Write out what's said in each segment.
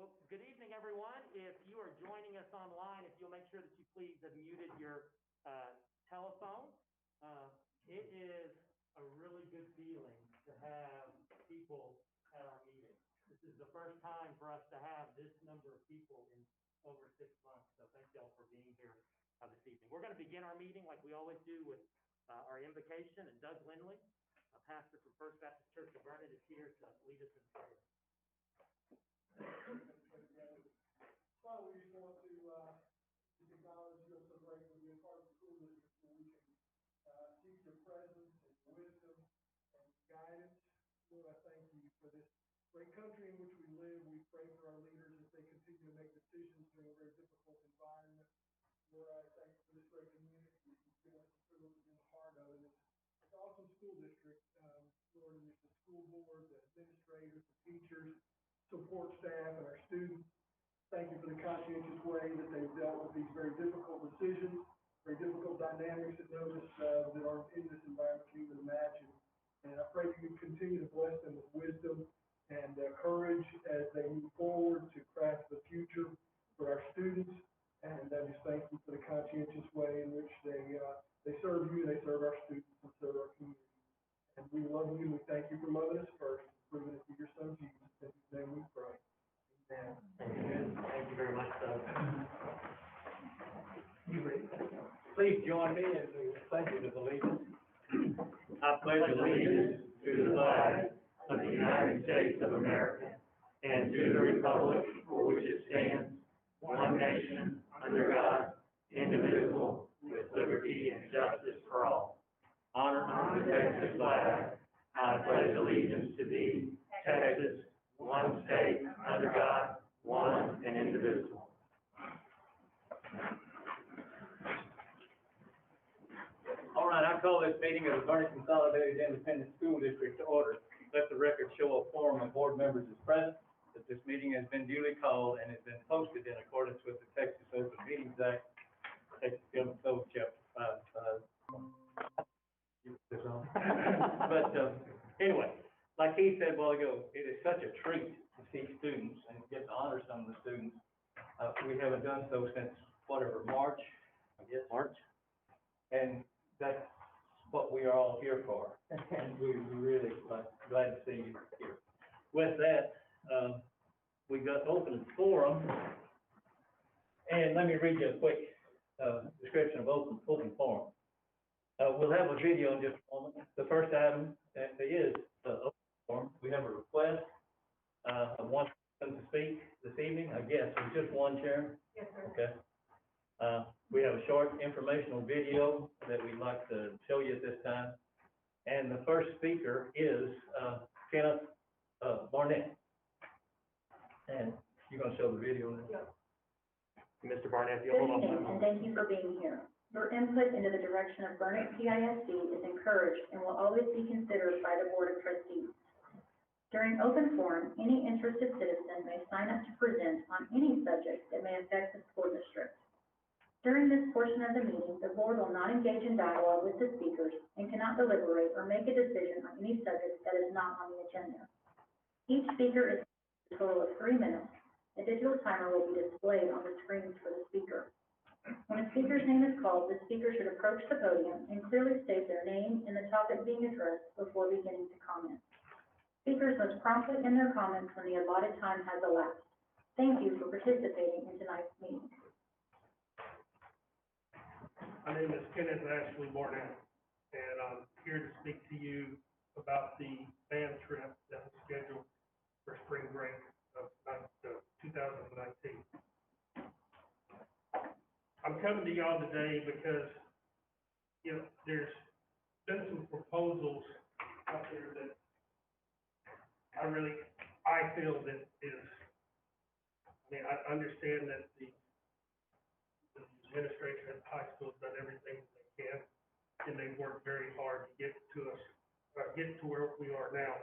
Well, good evening, everyone. If you are joining us online, if you'll make sure that you please have muted your telephone. It is a really good feeling to have people at our meeting. This is the first time for us to have this number of people in over 6 months, so thank y'all for being here this evening. We're going to begin our meeting like we always do with our invocation, and Doug Lindley, a pastor from First Baptist Church of Vernon, is here to lead us in prayer. Father, we just want to acknowledge you. I'm so grateful to be a part of the school district where we can seek your presence and wisdom and guidance. Lord, I thank you for this great country in which we live. We pray for our leaders as they continue to make decisions during a very difficult environment. Lord, I thank you for this great community you've given us the privilege of being a part of. And it's an awesome school district, Lord, and it's the school board, the administrators, the teachers, support staff, and our students. Thank you for the conscientious way that they've dealt with these very difficult decisions, very difficult dynamics that notice that aren't in this environment can even imagine. And I pray that you continue to bless them with wisdom and courage as they move forward to craft the future for our students. And I just thank you for the conscientious way in which they serve you, they serve our students, and serve our community. And we love you, and we thank you for loving us first, proving it through your son Jesus. In his name we pray. Amen. Amen. Thank you very much, Doug. Please join me in the pledge of allegiance. I pledge allegiance to the flag of the United States of America and to the republic for which it stands, one nation, under God, indivisible, with liberty and justice for all. Honor the Texas flag. I pledge allegiance to thee, Texas, one state, under God, one and indivisible. All right, I call this meeting of the Vernon Consolidated Independent School District to order. Let the record show a quorum of board members is present, that this meeting has been duly called and has been posted in accordance with the Texas Open Meetings Act, Texas Untitled Chapter 5. But anyway, like he said a while ago, it is such a treat to see students and get to honor some of the students. We haven't done so since, March, I guess. March. And that's what we are all here for. And we're really glad to see you here. With that, we got open forum. And let me read you a quick description of open forum. We'll have a video in just a moment. The first item is the open forum. We have a request of one person to speak this evening. I guess there's just one chair. Yes, sir. Okay. We have a short informational video that we'd like to show you at this time. And the first speaker is Kenneth Barnett. And you're going to show the video now? Yep. Mr. Barnett, Good evening, and thank you for being here. Your input into the direction of Burnett PISD is encouraged and will always be considered by the Board of Trustees. During open forum, any interested citizen may sign up to present on any subject that may affect the school district. During this portion of the meeting, the board will not engage in dialogue with the speakers and cannot deliberate or make a decision on any subject that is not on the agenda. Each speaker is a total of 3 minutes. A digital timer will be displayed on the screens for the speaker. When a speaker's name is called, the speaker should approach the podium and clearly state their name and the topic being addressed before beginning to comment. Speakers must promptly end their comments when the allotted time has elapsed. Thank you for participating in tonight's meeting. My name is Kenneth Ashley Barnett, and I'm here to speak to you about the band trip that was scheduled for spring break of 2019. I'm coming to y'all today because, there's been some proposals out there that I feel that is, I understand that the administration at the high school has done everything that they can, and they've worked very hard to get to where we are now.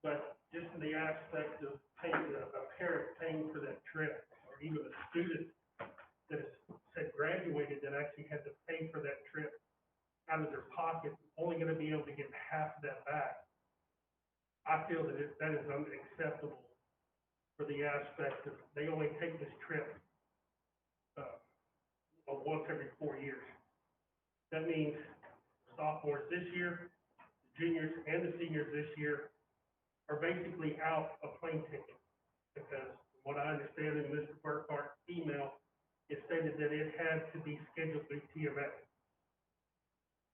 But just in the aspect of paying a parent paying for that trip, or even a student that has said graduated that actually had to pay for that trip out of their pocket, only going to be able to get half of that back. I feel that that is unacceptable for the aspect that they only take this trip, once every 4 years. That means sophomores this year, juniors and the seniors this year are basically out of plane tickets. Because from what I understand in Mr. Burkhart's email, it stated that it had to be scheduled through TMS.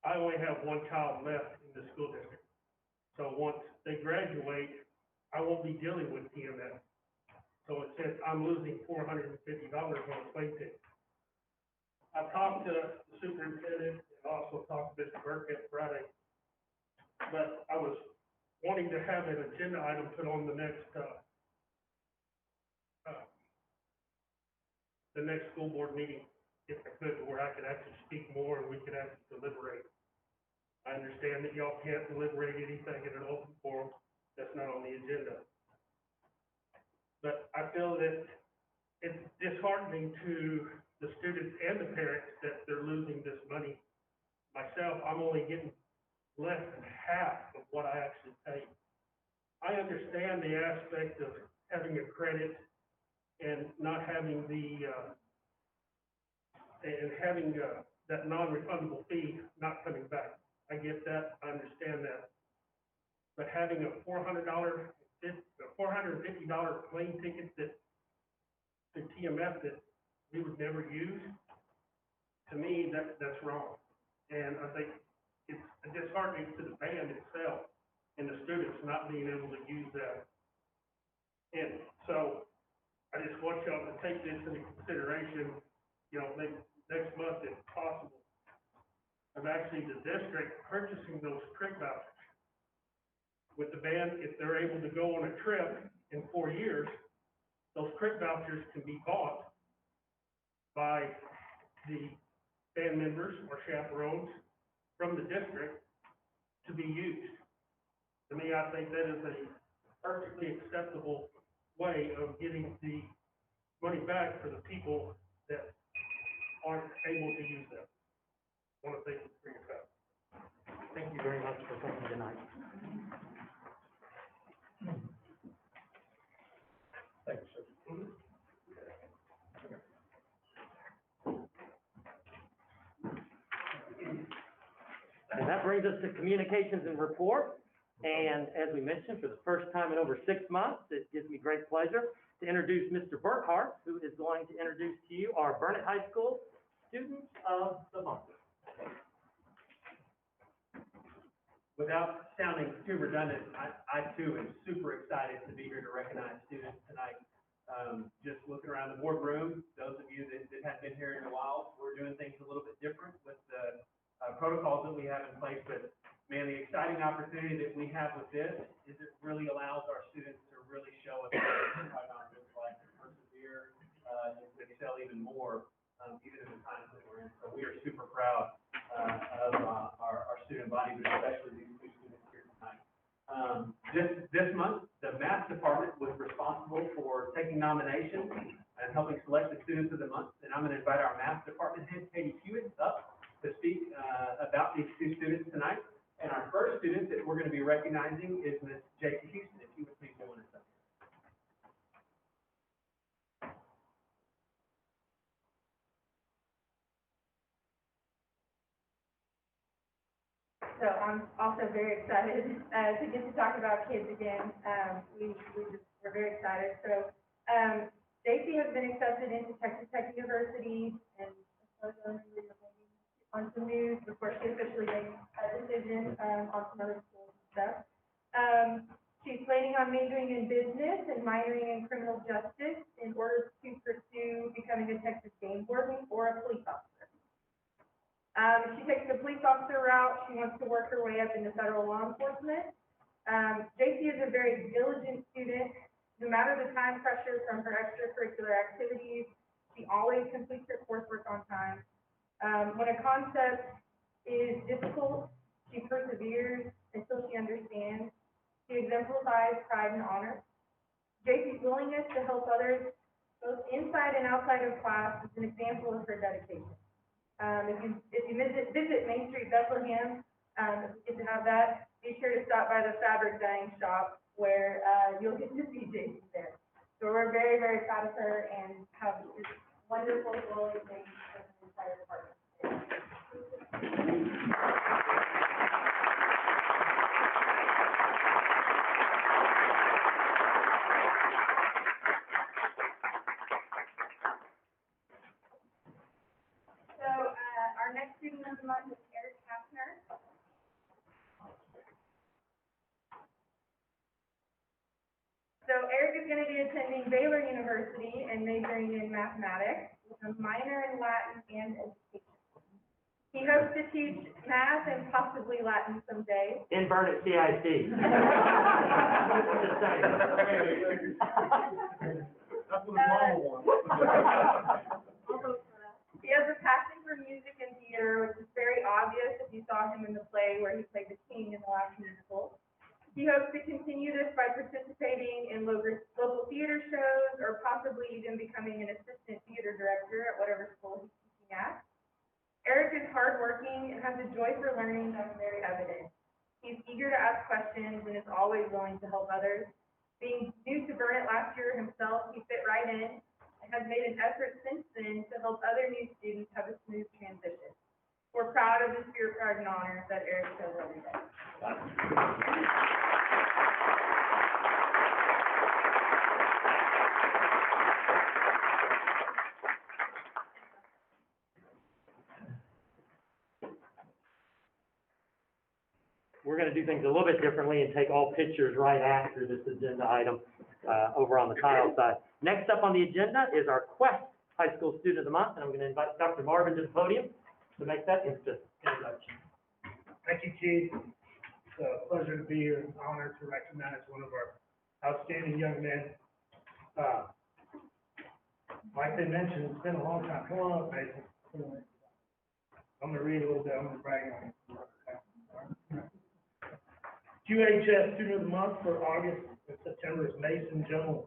I only have one child left in the school district. So once they graduate, I won't be dealing with TMS. So it says I'm losing $450 on a plane ticket. I've talked to the superintendent and also talked to Mr. Burkett Friday, but I was wanting to have an agenda item put on the next school board meeting, if I could, where I could actually speak more and we could actually deliberate. I understand that y'all can't deliberate anything in an open forum that's not on the agenda. But I feel that it's disheartening to the students and the parents that they're losing this money. Myself, I'm only getting less than half of what I actually pay. I understand the aspect of having a credit and not having that non-refundable fee not coming back. I get that, I understand that. But having a $450 plane ticket that to TMF that we would never use, to me, that's wrong. And I think it's disheartening to the band itself and the students not being able to use that. And so I just want y'all to take this into consideration, maybe next month if possible, of actually the district purchasing those trip vouchers. With the band, if they're able to go on a trip in 4 years, those trip vouchers can be bought by the band members or chaperones from the district to be used. To me, I think that is a perfectly acceptable way of getting the money back for the people that aren't able to use them. I want to thank you for your time. Thank you very much for coming tonight. Thanks, sir. And that brings us to communications and report. And as we mentioned, for the first time in over 6 months, it gives me great pleasure to introduce Mr. Burkhart, who is going to introduce to you our Burnett High School Students of the Month. Without sounding too redundant, I too am super excited to be here to recognize students tonight. Just looking around the boardroom, those of you that haven't been here in a while, we're doing things a little bit different with the protocols that we have in place. But man, the exciting opportunity that we have with this is it really allows our students to really show us what it's like to persevere and to excel even more, even in the times that we're in. So we are super proud of our student body, but especially these two students here tonight. This month, the math department was responsible for taking nominations and helping select the students of the month. And I'm going to invite our math department head, Katie Hewitt, up to speak about these two students tonight. And our first student that we're going to be recognizing is Ms. J.C. Houston. If you would please join us up here. So I'm also very excited to get to talk about kids again. We're very excited. So JC has been accepted into Texas Tech University, and on some news before she officially makes a decision on some other schools and stuff. She's planning on majoring in business and minoring in criminal justice in order to pursue becoming a Texas game warden or a police officer. If she takes the police officer route, she wants to work her way up into federal law enforcement. JC is a very diligent student. No matter the time pressure from her extracurricular activities, she always completes her coursework on time. When a concept is difficult, she perseveres until she understands. She exemplifies pride and honor. JC's willingness to help others, both inside and outside of class, is an example of her dedication. If you visit Main Street Bethlehem, if you get to have that, be sure to stop by the fabric dyeing shop where you'll get to see JC there. So we're very, very proud of her and have this wonderful role in the entire department. So, our next student of the month is Eric Kastner. So Eric is going to be attending Baylor University and majoring in mathematics with a minor in Latin and education. He hopes to teach math and possibly Latin someday. In Burnett CIC. Just saying. That's what the mom wants. He has a passion for music and theater, which is very obvious if you saw him in the play where he played the king in the last musical. He hopes to continue this by participating in local theater shows or possibly even becoming an assistant theater director at whatever school he's teaching at. Eric is hardworking and has a joy for learning that's very evident. He's eager to ask questions and is always willing to help others. Being new to Burnett last year himself, he fit right in and has made an effort since then to help other new students have a smooth transition. We're proud of the spirit, pride, and honor that Eric shows every day. We're gonna do things a little bit differently and take all pictures right after this agenda item, over on the tile side. Next up on the agenda is our Quest High School Student of the Month, and I'm gonna invite Dr. Marvin to the podium to make that introduction. Thank you, Keith. It's a pleasure to be here, and honored to recognize one of our outstanding young men. Like they mentioned, it's been a long time. Come on up, Mason. I'm gonna read a little bit, I'm gonna brag on you. QHS Student of the Month for August and September is Mason Jones.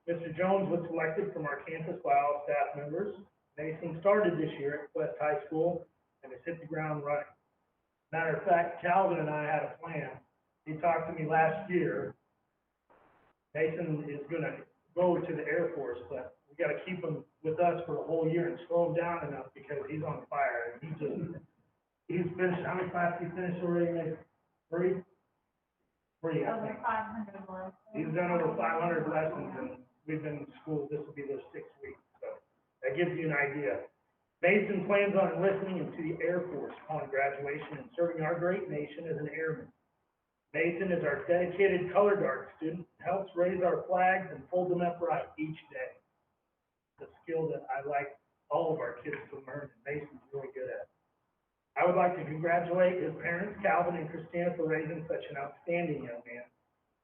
Mr. Jones was selected from our campus by all staff members. Mason started this year at West High School and has hit the ground running. Matter of fact, Calvin and I had a plan. He talked to me last year. Mason is gonna go to the Air Force, but we gotta keep him with us for a whole year and slow him down enough because he's on fire. And he's finished, how many classes he finished already, Mason? Three, I think. 500 more. He's done over 500 lessons, and we've been in school, this will be their 6th week, so that gives you an idea. Mason plans on enlisting into the Air Force upon graduation and serving our great nation as an airman. Mason is our dedicated color guard student, helps raise our flags and fold them upright each day. It's a skill that I like all of our kids to learn, and Mason's really good at it. I would like to congratulate his parents, Calvin and Christina, for raising such an outstanding young man.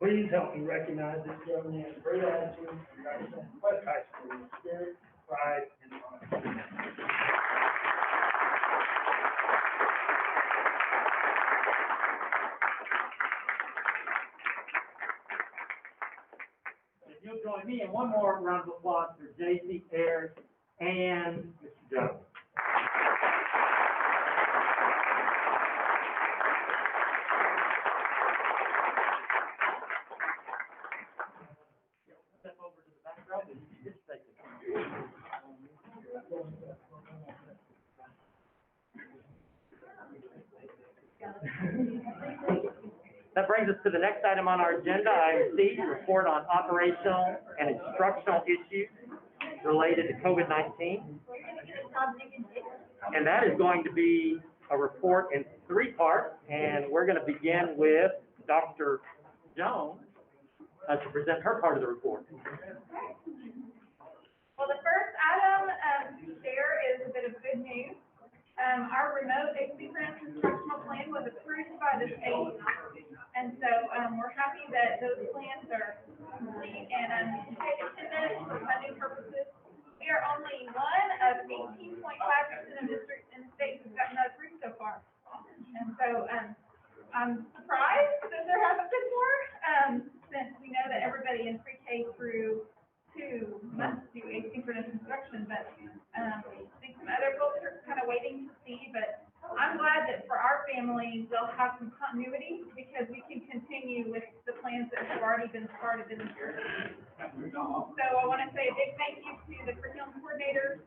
Please help me recognize this young man's great attitude and represent West High School with spirit, pride, and honor. If you'll join me in one more round of applause for J.C. Ayers and Mr. Jones. Step over to the back row, and you can just take it. That brings us to the next item on our agenda, item C, report on operational and instructional issues related to COVID-19. And that is going to be a report in 3 parts, and we're going to begin with Dr. Jones to present her part of the report. Well, the first item to share is a bit of good news. Our remote asynchronous instructional plan was approved by the state, and so we're happy that those plans are complete and attendance for funding purposes. We are only one of 18.5% of districts in the state who's gotten that approved so far. And so I'm surprised that there haven't been more, since we know that everybody in pre-K through 2 must do asynchronous instruction, but I think some other folks are kind of waiting to see, but I'm glad that for our family, we'll have some continuity because we can continue with the plans that have already been started in the year. So I want to say a big thank you to the curriculum coordinators,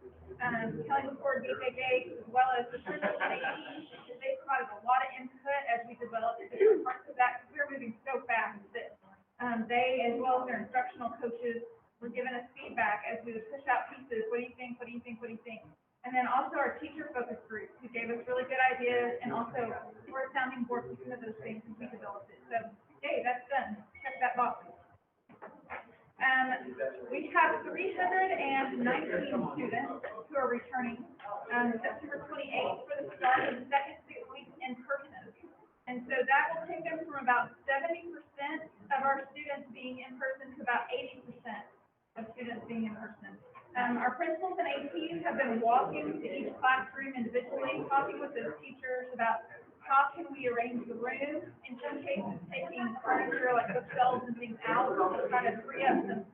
Kelly McCord, BJJ, as well as the principal and APs. They provided a lot of input as we developed different parts of that, because we were moving so fast that they, as well as their instructional coaches, were giving us feedback as we would push out pieces. What do you think? What do you think? What do you think? And then also our teacher focus group, who gave us really good ideas, and also we're a sounding board for some of those things as we developed it. So, hey, that's done. Check that box. We have 319 students who are returning September 28th for the start of the second 6 weeks in person. And so that will take us from about 70% of our students being in person to about 80% of students being in person. Our principals and APs have been walking to each classroom individually, talking with those teachers about how can we arrange the room, in some cases taking furniture like bookshelves and things out to try to free up some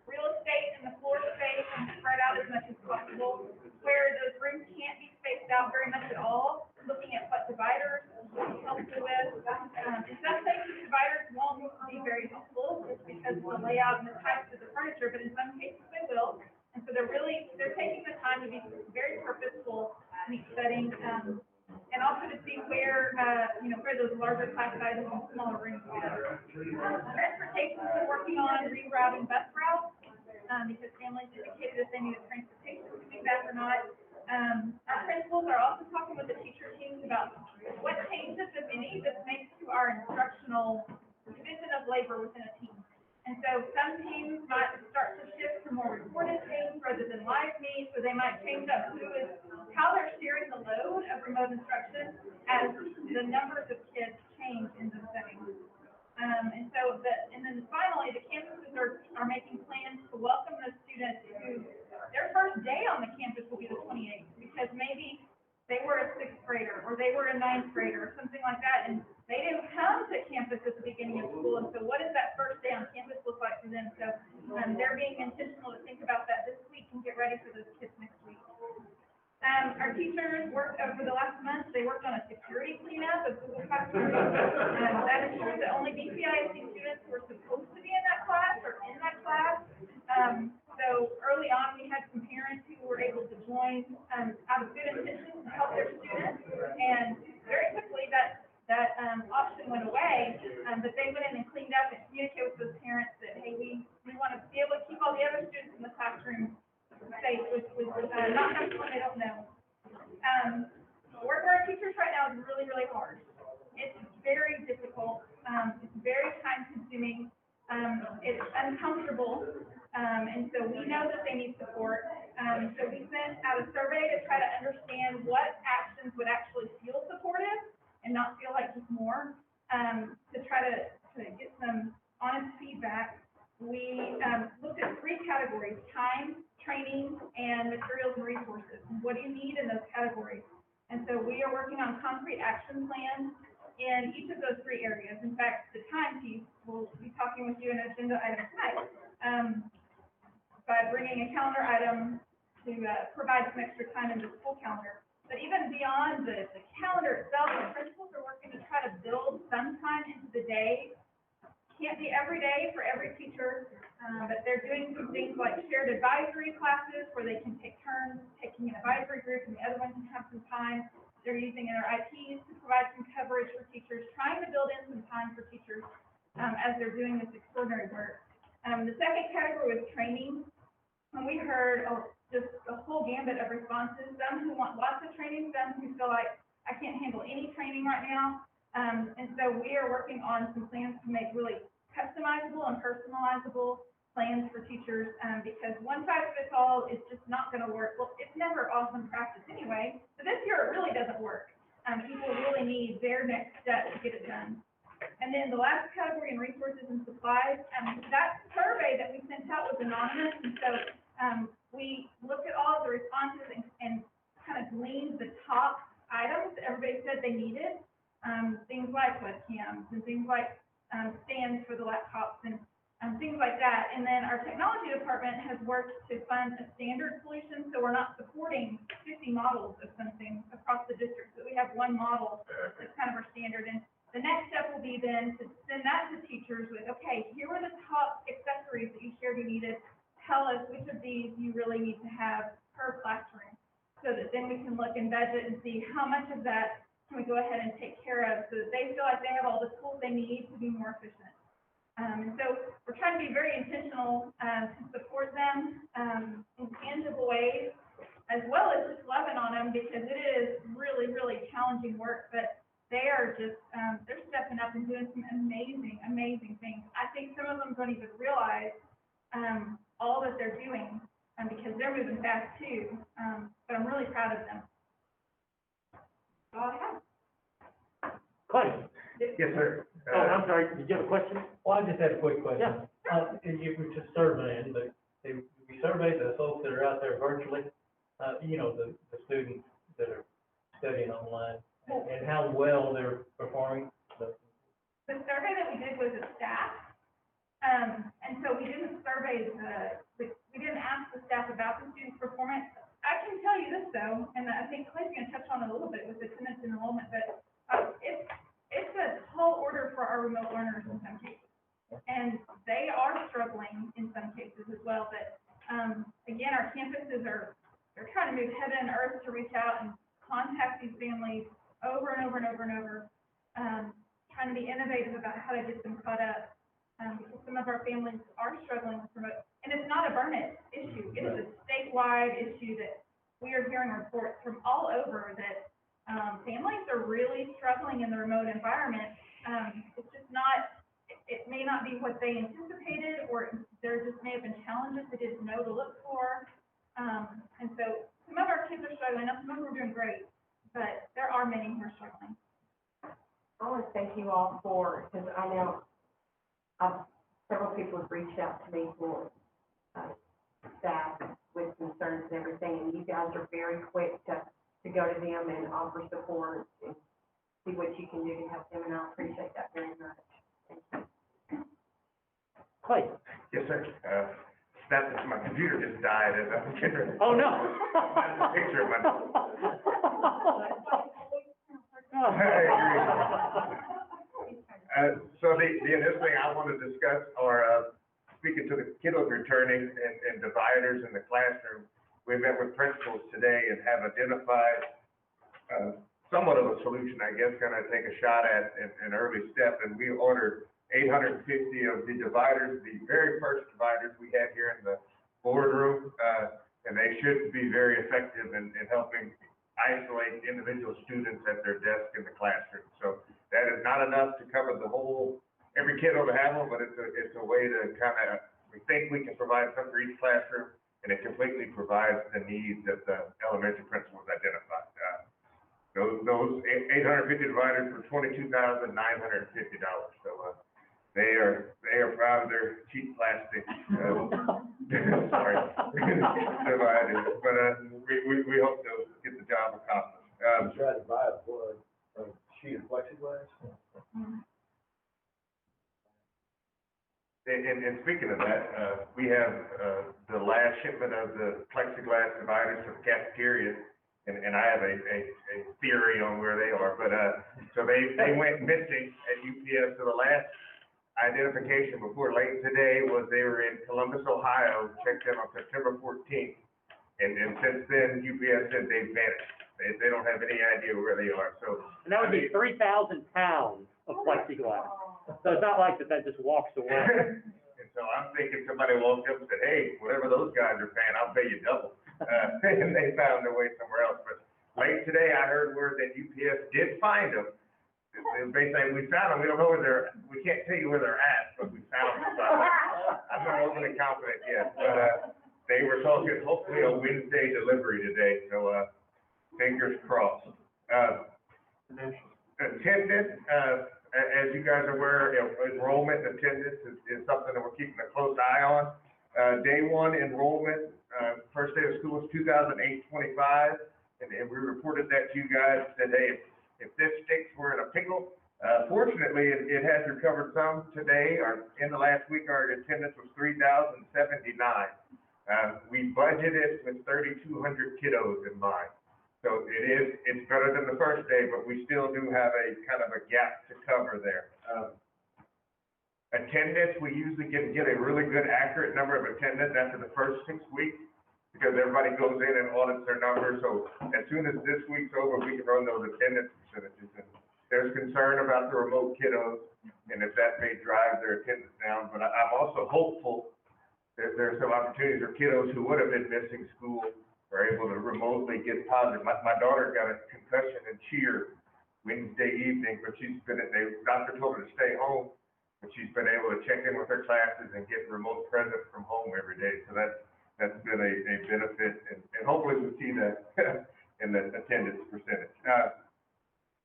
real estate in the floor space and spread out as much as possible. Where those rooms can't be spaced out very much at all, looking at what dividers will be helpful with. In some places, dividers won't be very helpful just because of the layout and the types of the furniture, but in some cases they will. And so they're taking the time to be very purposeful in each setting, and also to see where, where those larger class sizes and smaller rooms are. Transportation has been working on rerouting bus routes, because families indicated if they needed transportation to be back or not. Our principals are also talking with the teacher teams about what changes, if any, this makes to our instructional division of labor within a team. And so some teams might start to shift to more recorded teams rather than live meets, or they might change up how they're sharing the load of remote instruction as the numbers of kids change in those settings. And then finally, the campuses are making plans to welcome those students who their first day on the campus will be the 28th, because maybe they were a 6th grader or they were a 9th grader or something like that, and they didn't come to campus at the beginning of school. And so what does that first day on campus look like for them? So they're being intentional to think about that this week and get ready for those kids next week. Our teachers worked over the last month. They worked on a security cleanup of Google Classroom. That ensured that only BCISD students were supposed to be in that class or in that class. So early on, we had some parents who were able to join out of good intentions to help their students, and very quickly that option went away. But they went in and cleaned up and communicated with those parents that, hey, we want to be able to keep all the other students in the classroom safe with not have someone they don't know. Working with our teachers right now is really, really hard. It's very difficult. It's very time consuming. It's uncomfortable. And so we know that they need support. So we sent out a survey to try to understand what actions would actually feel supportive and not feel like just more, to try to get some honest feedback. We looked at 3 categories: time, training, and materials and resources. What do you need in those categories? And so we are working on concrete action plans in each of those 3 areas. In fact, the time piece, we'll be talking with you in an agenda item tonight, by bringing a calendar item to provide some extra time in the school calendar. But even beyond the calendar itself, the principals are working to try to build some time into the day. Can't be every day for every teacher, but they're doing some things like shared advisory classes where they can take turns taking an advisory group and the other one can have some time. They're using their IPs to provide some coverage for teachers, trying to build in some time for teachers as they're doing this extraordinary work. The second category was training. And we heard just a whole gambit of responses, some who want lots of training, some who feel like I can't handle any training right now. And so we are working on some plans to make really customizable and personalizable plans for teachers, because one size fits all is just not going to work. Well, it's never awesome practice anyway, but this year it really doesn't work. People really need their next step to get it done. And then the last category in resources and supplies, that survey that we sent out was anonymous, and so we looked at all of the responses and kind of gleaned the top items that everybody said they needed. Things like webcams and things like stands for the laptops and things like that. And then our technology department has worked to fund a standard solution, so we're not supporting 50 models of something across the district, but we have one model that's kind of our standard. And the next step will be then to send that to teachers with, okay, here were the top accessories that you shared you needed. trustees, you really need to have per classroom, so that then we can look and budget and see how much of that can we go ahead and take care of, so that they feel like they have all the tools they need to be more efficient. And so we're trying to be very intentional, to support them, in tangible ways, as well as just loving on them, because it is really, really challenging work, but they are just, they're stepping up and doing some amazing, amazing things. I think some of them don't even realize, all that they're doing, because they're moving fast too, but I'm really proud of them. That's all I have. Clay? Yes, sir. Oh, I'm sorry, did you have a question? Well, I just had a quick question. Yeah. You were just surveying, but we surveyed the folks that are out there virtually, the students that are studying online, and how well they're performing. The survey that we did was of staff, and so we didn't survey we didn't ask the staff about the students' performance. I can tell you this though, and I think Clay's gonna touch on it a little bit with attendance and enrollment, but, it's a tall order for our remote learners in some cases. And they are struggling in some cases as well, but, again, our campuses they're trying to move heaven and earth to reach out and contact these families over and over and over and over, trying to be innovative about how to get them caught up, because some of our families are struggling with remote, and it's not a Burnett issue, it is a statewide issue that we are hearing reports from all over that, families are really struggling in the remote environment. It's just not, it may not be what they anticipated, or there just may have been challenges they didn't know to look for. And so some of our kids are struggling, now some of them are doing great, but there are many who are struggling. I want to thank you all because I know several people have reached out to me for staff with concerns and everything, and you guys are very quick to go to them and offer support and see what you can do to help them, and I appreciate that very much. Thank you. Clay? Yes, sir. My computer just died as I was getting ready. Oh, no. That's a picture of my. So the initial thing I want to discuss are, speaking to the kiddos returning and dividers in the classroom. We met with principals today and have identified, somewhat of a solution, I guess, kind of take a shot at an early step, and we ordered 850 of the dividers, the very first dividers we had here in the boardroom, and they should be very effective in helping isolate individual students at their desk in the classroom. So that is not enough to cover the whole, every kiddo to have them, but it's a way to kind of, we think we can provide some for each classroom, and it completely provides the needs that the elementary principals identified. Those 850 dividers were $22,950. So they are proud of their cheap plastic. Sorry, dividers. But we hope to get the job accomplished. Try to buy a sheet of plexiglass. And speaking of that, we have the last shipment of the plexiglass dividers to the cafeteria, and I have a theory on where they are, but so they went missing at UPS. So the last identification before late today was they were in Columbus, Ohio. Checked them on September 14th, and since then UPS said they've vanished. They don't have any idea where they are. So And that would be 3,000 pounds of plexiglass. So it's not like that just walks away. And so I'm thinking somebody walked up and said, hey, whatever those guys are paying, I'll pay you double. And they found their way somewhere else. But late today, I heard word that UPS did find them. Basically, we found them. We don't know where we can't tell you where they're at, but we found them. So I'm not overly confident yet. But they were talking hopefully a Wednesday delivery today. So fingers crossed. Attendance, as you guys are aware, enrollment and attendance is something that we're keeping a close eye on. Day one enrollment, first day of school is 2008-25, and we reported that to you guys, said, hey, if this sticks, we're in a pickle. Fortunately, it has recovered some today. In the last week, our attendance was 3,079. We budgeted with 3,200 kiddos in mind. So it's better than the first day, but we still do have a kind of a gap to cover there. Attendance, we usually get a really good accurate number of attendance after the first 6 weeks, because everybody goes in and audits their numbers, so as soon as this week's over, we can run those attendance percentages. And there's concern about the remote kiddos, and if that may drive their attendance down, but I'm also hopeful that there are some opportunities for kiddos who would have been missing school are able to remotely get positive. My daughter got a concussion in cheer Wednesday evening, but the doctor told her to stay home, but she's been able to check in with her classes and get remote present from home every day, so that's been a benefit, and hopefully we'll see that in the attendance percentage.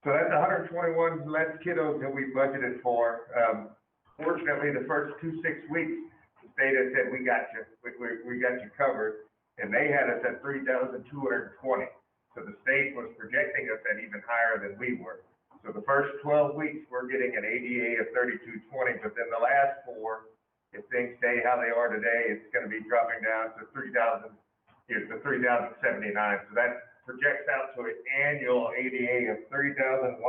So that's 121 less kiddos than we budgeted for. Fortunately, the first 6 weeks, the state has said, we got you, we got you covered, and they had us at 3,220. So the state was projecting us at even higher than we were. So the first 12 weeks, we're getting an ADA of 3,220, but then the last 4, if things stay how they are today, it's going to be dropping down to 3,079. So that projects out to an annual ADA of 3,126.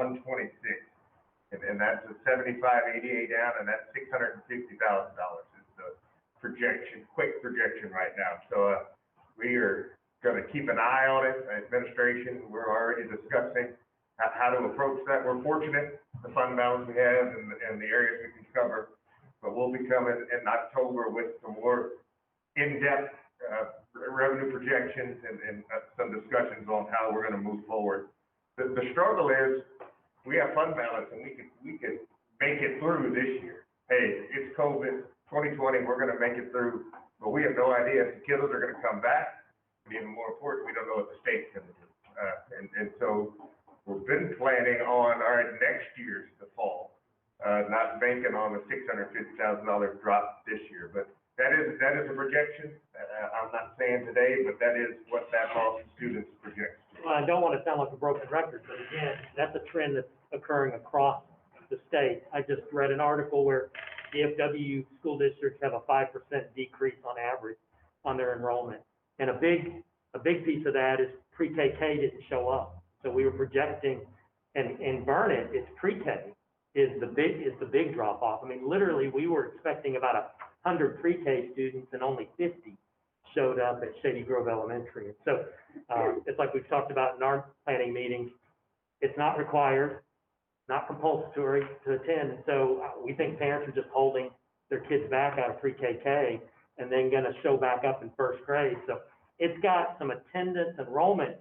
And that's a 75 ADA down, and that's $650,000 is the projection, quick projection right now. So we are going to keep an eye on it. Administration, we're already discussing how to approach that. We're fortunate, the fund balance we have and the areas we can cover. But we'll be coming in October with some more in-depth revenue projections and some discussions on how we're going to move forward. The struggle is we have fund balance and we can make it through this year. Hey, it's COVID 2020, we're going to make it through, but we have no idea if the kiddos are going to come back. And even more important, we don't know what the state's going to do. And so we've been planning on, all right, next year's the fall. Not banking on the $650,000 drop this year, but that is a projection. I'm not saying today, but that is what that loss of students projects. Well, I don't want to sound like a broken record, but again, that's a trend that's occurring across the state. I just read an article where DFW school districts have a 5% decrease on average on their enrollment. And a big piece of that is pre-K didn't show up. So we were projecting, and Burnett, it's pre-K. is the big drop off. I mean, literally, we were expecting about 100 pre-K students and only 50 showed up at Shady Grove Elementary. And so, it's like we've talked about in our planning meetings, it's not required, not compulsory to attend. And so we think parents are just holding their kids back out of pre-KK and then gonna show back up in first grade. So it's got some attendance enrollment,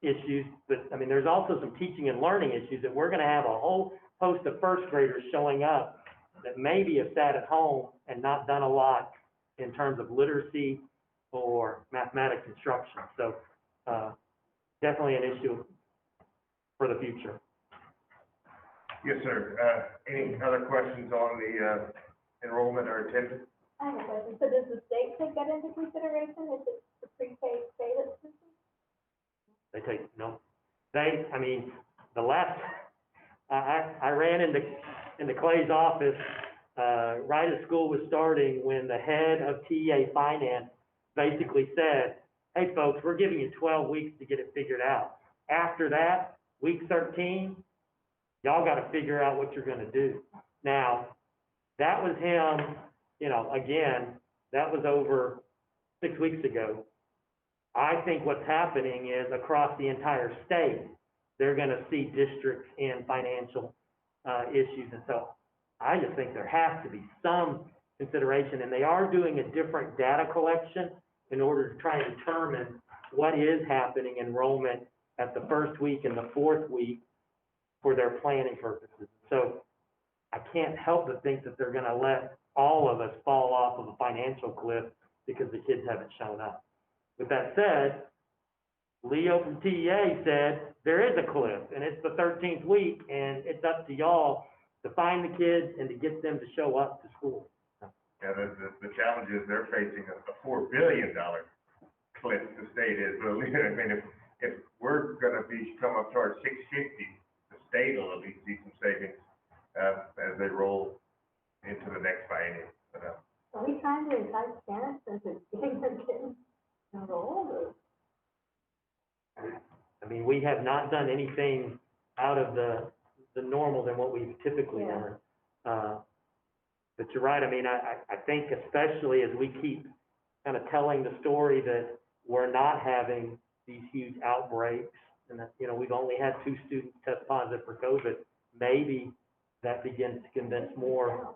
issues, but I mean, there's also some teaching and learning issues that we're gonna have a whole host of first graders showing up that maybe have sat at home and not done a lot in terms of literacy or mathematics instruction. So, definitely an issue for the future. Yes, sir. Any other questions on the enrollment or attendance? I have a question. So does the state take that into consideration if it's the pre-K state that's missing? They take, no, I mean, the last, I ran into Clay's office, right as school was starting, when the head of TEA Finance basically said, hey folks, we're giving you 12 weeks to get it figured out. After that, week 13, y'all gotta figure out what you're gonna do. Now, that was him, you know, again, that was over 6 weeks ago. I think what's happening is across the entire state, they're gonna see districts in financial, issues. And so I just think there has to be some consideration, and they are doing a different data collection in order to try and determine what is happening enrollment at the first week and the fourth week for their planning purposes. So I can't help but think that they're gonna let all of us fall off of a financial cliff because the kids haven't shown up. With that said, Leo from TEA said there is a cliff, and it's the 13th week, and it's up to y'all to find the kids and to get them to show up to school. Yeah, the challenge is they're facing a $4 billion cliff, the state is. But I mean, if we're gonna come up towards 650, the state will at least see some savings, as they roll into the next biennium. Are we trying to entice parents into getting their kids enrolled, or? I mean, we have not done anything out of the normal than what we've typically done. But you're right, I mean, I think especially as we keep kind of telling the story that we're not having these huge outbreaks, and that, you know, we've only had 2 students test positive for COVID, maybe that begins to convince more.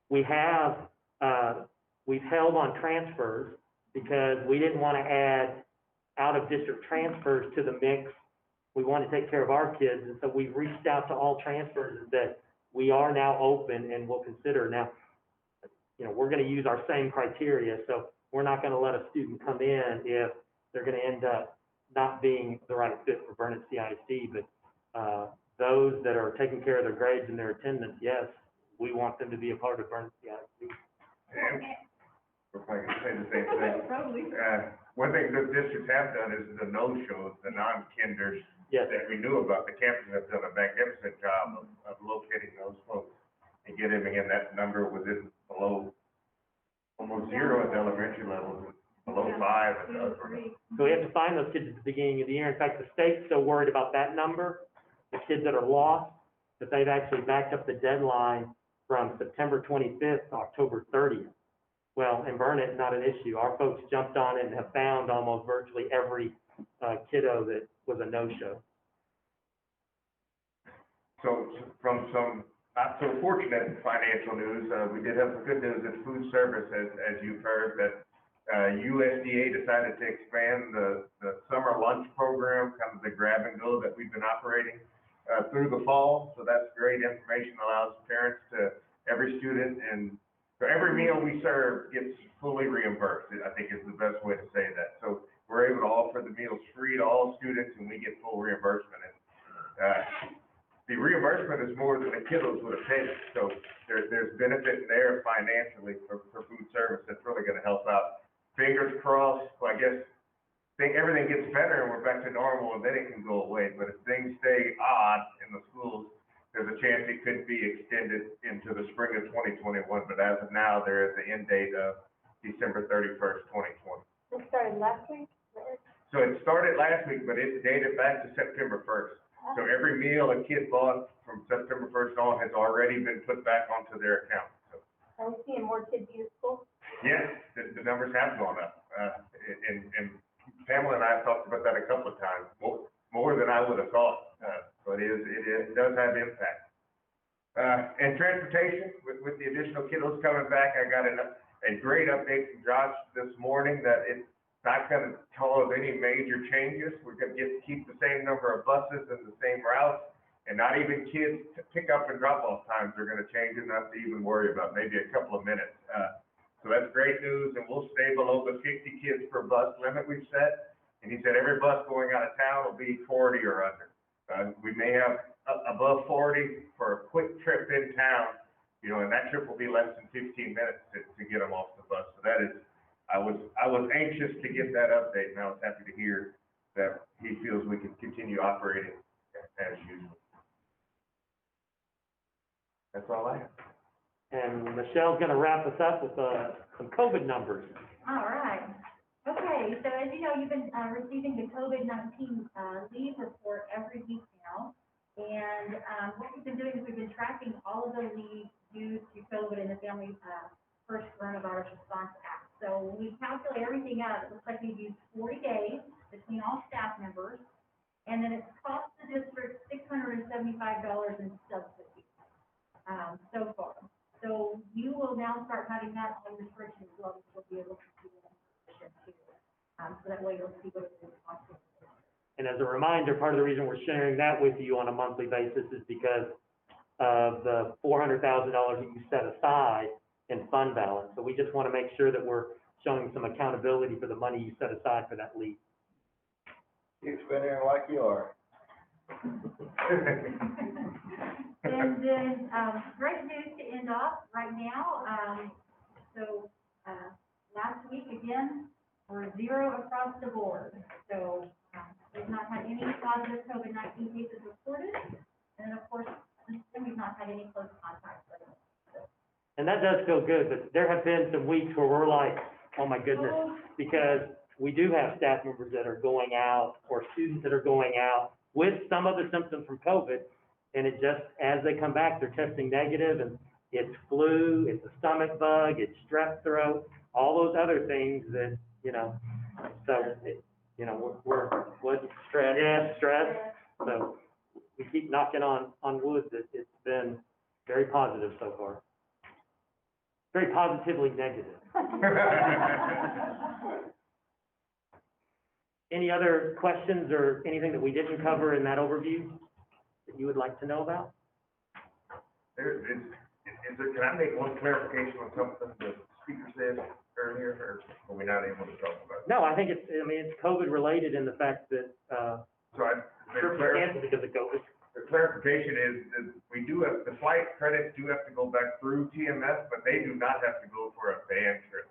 We have, we've held on transfers because we didn't want to add out-of-district transfers to the mix. We want to take care of our kids, and so we've reached out to all transfers and said, we are now open and we'll consider. Now, you know, we're going to use our same criteria, so we're not going to let a student come in if they're going to end up not being the right fit for Burnett CISD, but those that are taking care of their grades and their attendance, yes, we want them to be a part of Burnett CISD. And if I can say the same thing. One thing the districts have done is the no-shows, the non-kinders Yes. that we knew about. The campuses have done a magnificent job of locating those folks and getting them in. That number was below, almost 0 at the elementary level, below 5 at the other. So we have to find those kids at the beginning of the year. In fact, the state's so worried about that number, the kids that are lost, that they've actually backed up the deadline from September 25th to October 30th. Well, in Burnett, not an issue. Our folks jumped on it and have found almost virtually every kiddo that was a no-show. So from some not so fortunate financial news, we did have some good news in food service, as you've heard, that USDA decided to expand the summer lunch program, kind of the grab and go that we've been operating through the fall. So that's great information, allows parents to, every student, and so every meal we serve gets fully reimbursed, I think is the best way to say that. So we're able to offer the meals free to all students, and we get full reimbursement. And the reimbursement is more than the kiddos would have paid, so there's benefit there financially for food service that's really gonna help out. Fingers crossed, well, I guess, think everything gets better and we're back to normal, and then it can go away. But if things stay odd in the schools, there's a chance it could be extended into the spring of 2021. But as of now, there is the end date of December 31st, 2020. It started last week? So it started last week, but it's dated back to September 1st. So every meal a kid bought from September 1st on has already been put back onto their account. So, Are we seeing more kids use school? yes, the numbers have gone up. And Pamela and I have talked about that a couple of times, more than I would have thought. But it does have impact. And transportation, with the additional kiddos coming back, I got a great update from Josh this morning that it's not going to cause any major changes. We're going to keep the same number of buses and the same routes, and not even kids pick up and drop off times are going to change enough to even worry about, maybe a couple of minutes. So that's great news, and we'll stay below the 50 kids per bus limit we've set. And he said every bus going out of town will be 40 or under. We may have above 40 for a quick trip in town, you know, and that trip will be less than 15 minutes to get them off the bus. So that is, I was anxious to get that update, and I was happy to hear that he feels we can continue operating as usual. That's all I have. And Michelle's going to wrap us up with some COVID numbers. All right. Okay, so as you know, you've been receiving the COVID-19 leave report every week now. And what we've been doing is we've been tracking all of the leaves due to COVID and the Family First Coronavirus Response Act. So when we calculate everything out, it looks like we've used 40 days between all staff members. And then it's cost the district $675 in subsidies so far. So you will now start having that on restrictions as well, which will be able to see that information too. So that way you'll see what it is costing. And as a reminder, part of the reason we're sharing that with you on a monthly basis is because of the $400,000 that you set aside in fund balance. So we just want to make sure that we're showing some accountability for the money you set aside for that leave. You spending it like you are. And then, great news to end off right now. Last week, again, we're 0 across the board. So, we've not had any positive COVID-19 cases reported. And of course, since then, we've not had any close contacts. And that does feel good, but there have been some weeks where we're like, oh my goodness, because we do have staff members that are going out or students that are going out with some of the symptoms from COVID. And it just, as they come back, they're testing negative, and, it's flu, it's a stomach bug, it's strep throat, all those other things that, so, we're, Stress. yeah, stress. So we keep knocking on wood that it's been very positive so far. Very positively negative. Any other questions or anything that we didn't cover in that overview that you would like to know about? Can I make one clarification on something the speaker said earlier, or are we not able to talk about it? No, I think it's COVID related in the fact that, Because because of COVID. the clarification is that we do have, the flight credits do have to go back through TMS, but they do not have to go for a band trip.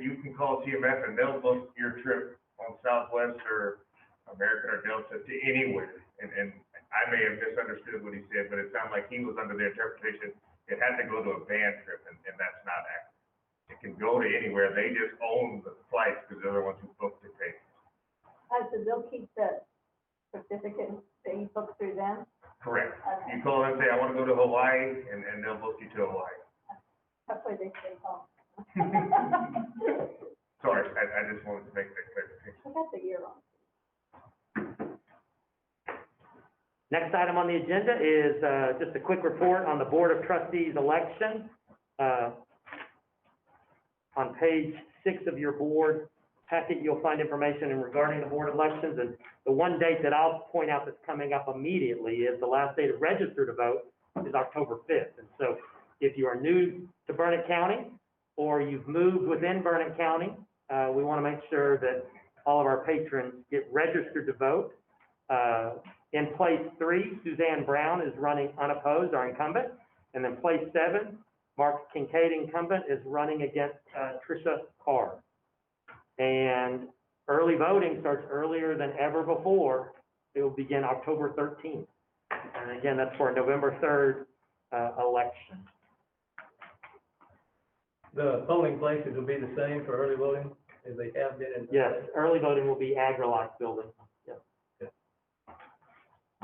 You can call TMS and they'll book your trip on Southwest or American or Delta to anywhere. And I may have misunderstood what he said, but it sounded like he was under the interpretation it had to go to a band trip, and that's not accurate. It can go to anywhere. They just own the flights because they're the ones who booked the tickets. So they'll keep the certificate that you book through them? Correct. Okay. You call them and say, I want to go to Hawaii, and they'll book you to Hawaii. Hopefully they stay home. Sorry, I just wanted to make that clarification. I got the year wrong. Next item on the agenda is just a quick report on the Board of Trustees election. On page 6 of your board packet, you'll find information regarding the board elections. And the one date that I'll point out that's coming up immediately is the last day to register to vote is October 5th. And so if you are new to Burnett County or you've moved within Burnett County, we want to make sure that all of our patrons get registered to vote. In place 3, Suzanne Brown is running unopposed, our incumbent. And then place 7, Mark Kincaid, incumbent, is running against Tricia Carr. And early voting starts earlier than ever before. It will begin October 13th. And again, that's for a November 3rd election. The polling places will be the same for early voting as they have been in. Yes, early voting will be AgriLife building. Yep.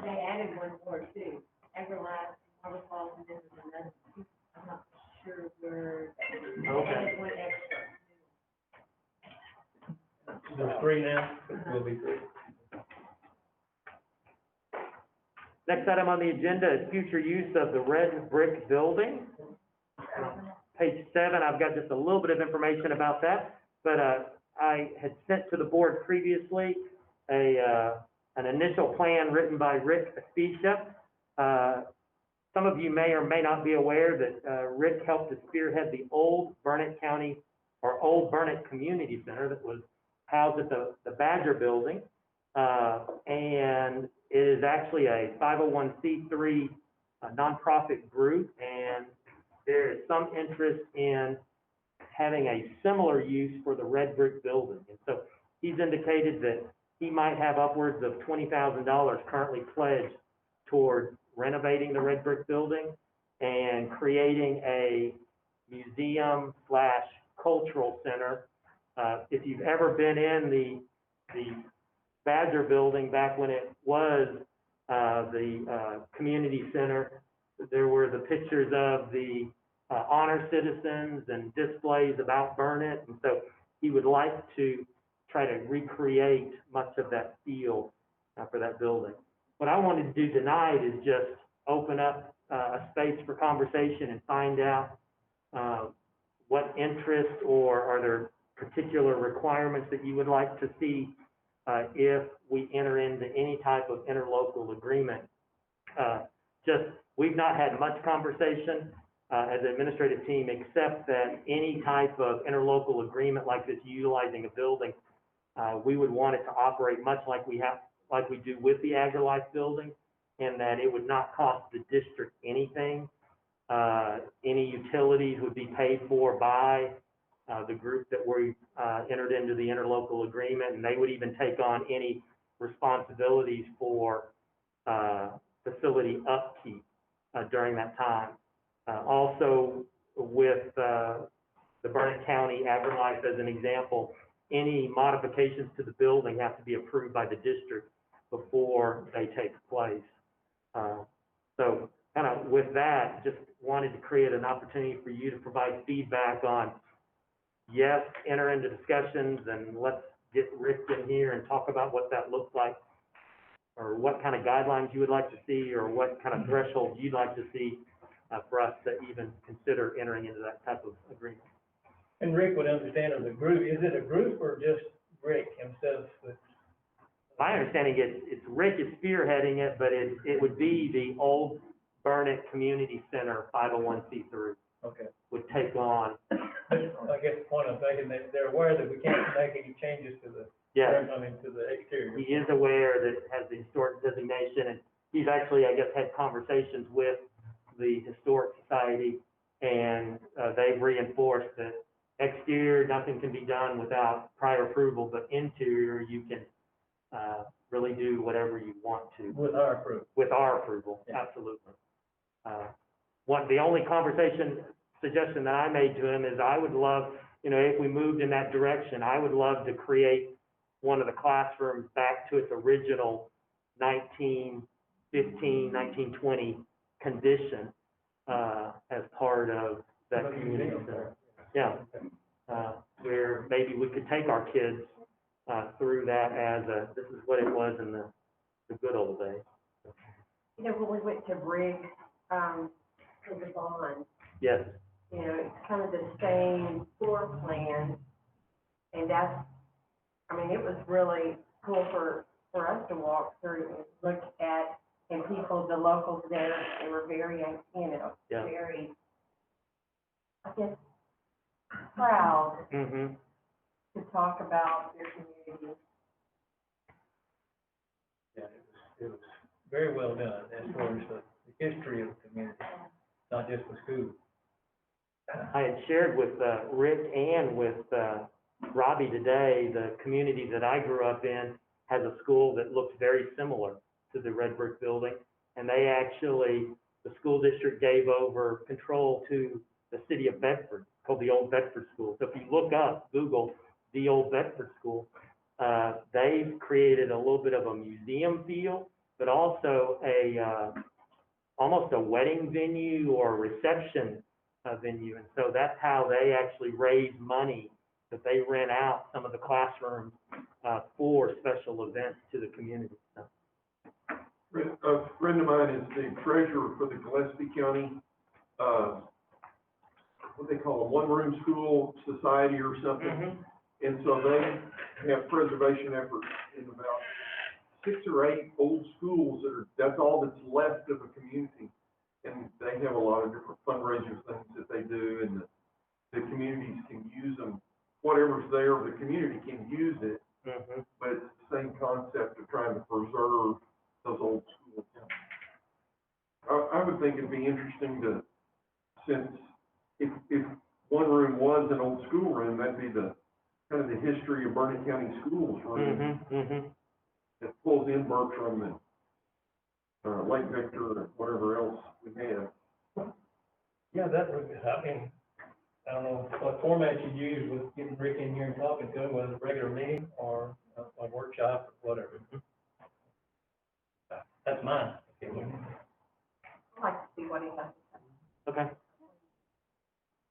They added one more too, Everlast, Marble Falls, and then there's another, I'm not sure where, they added one extra. There's 3 now, will be 3. Next item on the agenda is future use of the red brick building. Page 7, I've got just a little bit of information about that, but I had sent to the board previously an initial plan written by Rick Aspicia. Some of you may or may not be aware that Rick helped to spearhead the old Burnett County, or old Burnett Community Center that was housed at the Badger Building. And it is actually a 501c3 nonprofit group, and there is some interest in having a similar use for the red brick building. And so he's indicated that he might have upwards of $20,000 currently pledged toward renovating the red brick building and creating a museum/cultural center. If you've ever been in the Badger Building back when it was the community center, there were the pictures of the honor citizens and displays about Burnett, and so he would like to try to recreate much of that feel for that building. What I wanted to do tonight is just open up a space for conversation and find out what interest or are there particular requirements that you would like to see if we enter into any type of interlocal agreement. We've not had much conversation as an administrative team, except that any type of interlocal agreement like this utilizing a building, we would want it to operate much like we do with the AgriLife building, and that it would not cost the district anything. Any utilities would be paid for by the group that we entered into the interlocal agreement, and they would even take on any responsibilities for facility upkeep during that time. Also, with the Burnett County AgriLife as an example, any modifications to the building have to be approved by the district before they take place. So kind of with that, just wanted wanted to create an opportunity for you to provide feedback on, yes, enter into discussions, and let's get Rick in here and talk about what that looks like, or what kind of guidelines you would like to see, or what kind of threshold you'd like to see, for us to even consider entering into that type of agreement. And Rick would understand as a group, is it a group or just Rick himself? My understanding is, it's Rick is spearheading it, but it would be the old Burnett Community Center 501c3 Okay. would take on. I guess the point I'm making, they're aware that we can't make any changes to the, Yes, to the exterior. he is aware that it has the historic designation, and he's actually, I guess, had conversations with the Historic Society, and they've reinforced that exterior, nothing can be done without prior approval, but interior, you can really do whatever you want to. With our approval. With our approval, Yeah. absolutely. The only suggestion that I made to him is I would love, if we moved in that direction, I would love to create one of the classrooms back to its original 1915, 1920 condition, as part of that community center. Yeah, where maybe we could take our kids, through that as this is what it was in the good old days. When we went to Briggs, for the bond, Yes, it's kind of the same floor plan, and it was really cool for us to walk through and look at, and people, the locals there, they were very, Yeah. very, I guess, proud mm-hmm, to talk about their community. Yeah, it was very well done as far as the history of the community, not just the school. I had shared with Rick and with Robbie today, the community that I grew up in has a school that looks very similar to the Red Brick Building, and they actually, the school district gave over control to the city of Bedford, called the Old Bedford School. So if you look up, Google the Old Bedford School, they've created a little bit of a museum feel, but also almost a wedding venue or reception venue. And so that's how they actually raise money, that they rent out some of the classrooms for special events to the community. So. A friend of mine is the treasurer for the Gillespie County, what they call a one-room school society or something. Mm-hmm. And so they have preservation efforts in about 6 or 8 old schools that's all that's left of a community. And they have a lot of different fundraiser things that they do, and the communities can use them. Whatever's there, the community can use it, Mm-hmm. but it's the same concept of trying to preserve those old schools. I would think it'd be interesting to, since if one room was an old school room, that'd be the kind of the history of Burnett County Schools room. Mm-hmm. Mm-hmm. That pulls in Bertram and Lake Victor or whatever else we have. Yeah, that would, I don't know what format you use with getting Rick in here and talking to him, whether it's a regular meeting or a workshop or whatever. That's mine. I'd like to see what he has. Okay.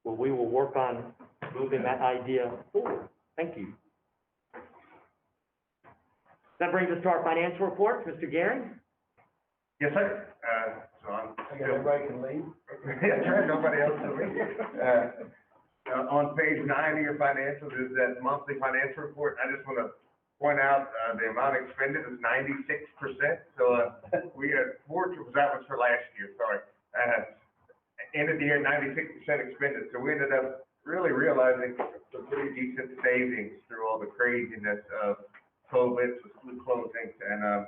Well, we will work on moving that idea forward. Thank you. That brings us to our financial report. Mr. Gary? Yes, sir. So I'm I got everybody can leave. That's right, nobody else will read it. On page 9 of your financials is that monthly financial report. I just want to point out, the amount expended is 96%. So, we had that was for last year, sorry. Ended the year 96% expended. So we ended up really realizing some pretty decent savings through all the craziness of COVID, the school closings, and,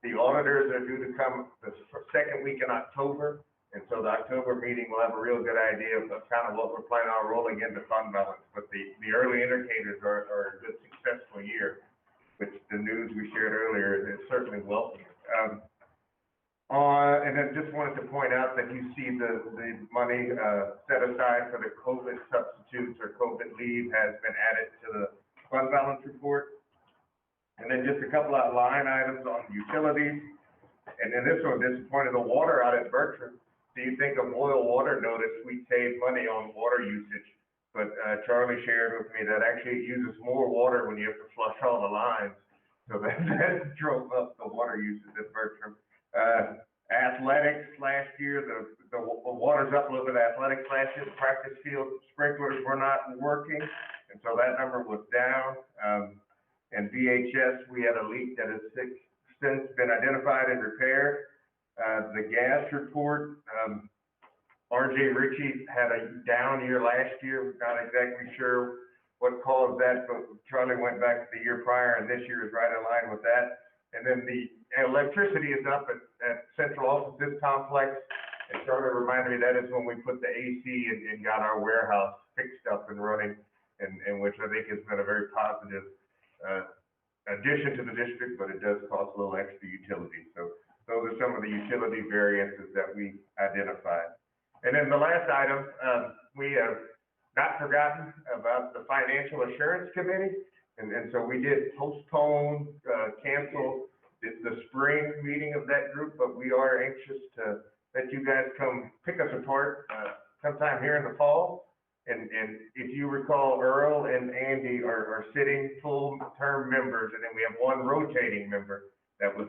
the auditors are due to come the second week in October. And so the October meeting will have a real good idea of kind of what we're planning on rolling into fund balance. But the early indicators are a good successful year, which the news we shared earlier is certainly welcome. And then just wanted to point out that you see the money set aside for the COVID substitutes or COVID leave has been added to the fund balance report. And then just a couple of line items on utilities. And then this one, disappointed, the water out at Bertram So you think of boil water notice, we save money on water usage. But, Charlie shared with me that actually it uses more water when you have to flush all the lines. So that drove up the water usage at Bertram. Athletics last year, the water's up a little bit, athletics last year, the practice field sprinklers were not working, and so that number was down. And VHS, we had a leak that has since been identified and repaired. The gas report, RJ Ritchie had a down year last year, not exactly sure what caused that, but Charlie went back to the year prior, and this year is right in line with that. And then the electricity is up at Central Offices Complex, and Charlie reminded me that is when we put the AC and got our warehouse fixed up and running, and which I think has been a very positive, addition to the district, but it does cost a little extra utility. So those are some of the utility variances that we identified. And then the last item, we have not forgotten about the Financial Assurance Committee. And so we did postpone, cancel the spring meeting of that group, but we are anxious to let you guys come pick us apart, sometime here in the fall. And if you recall, Earl and Andy are sitting full-term members, and then we have one rotating member. That was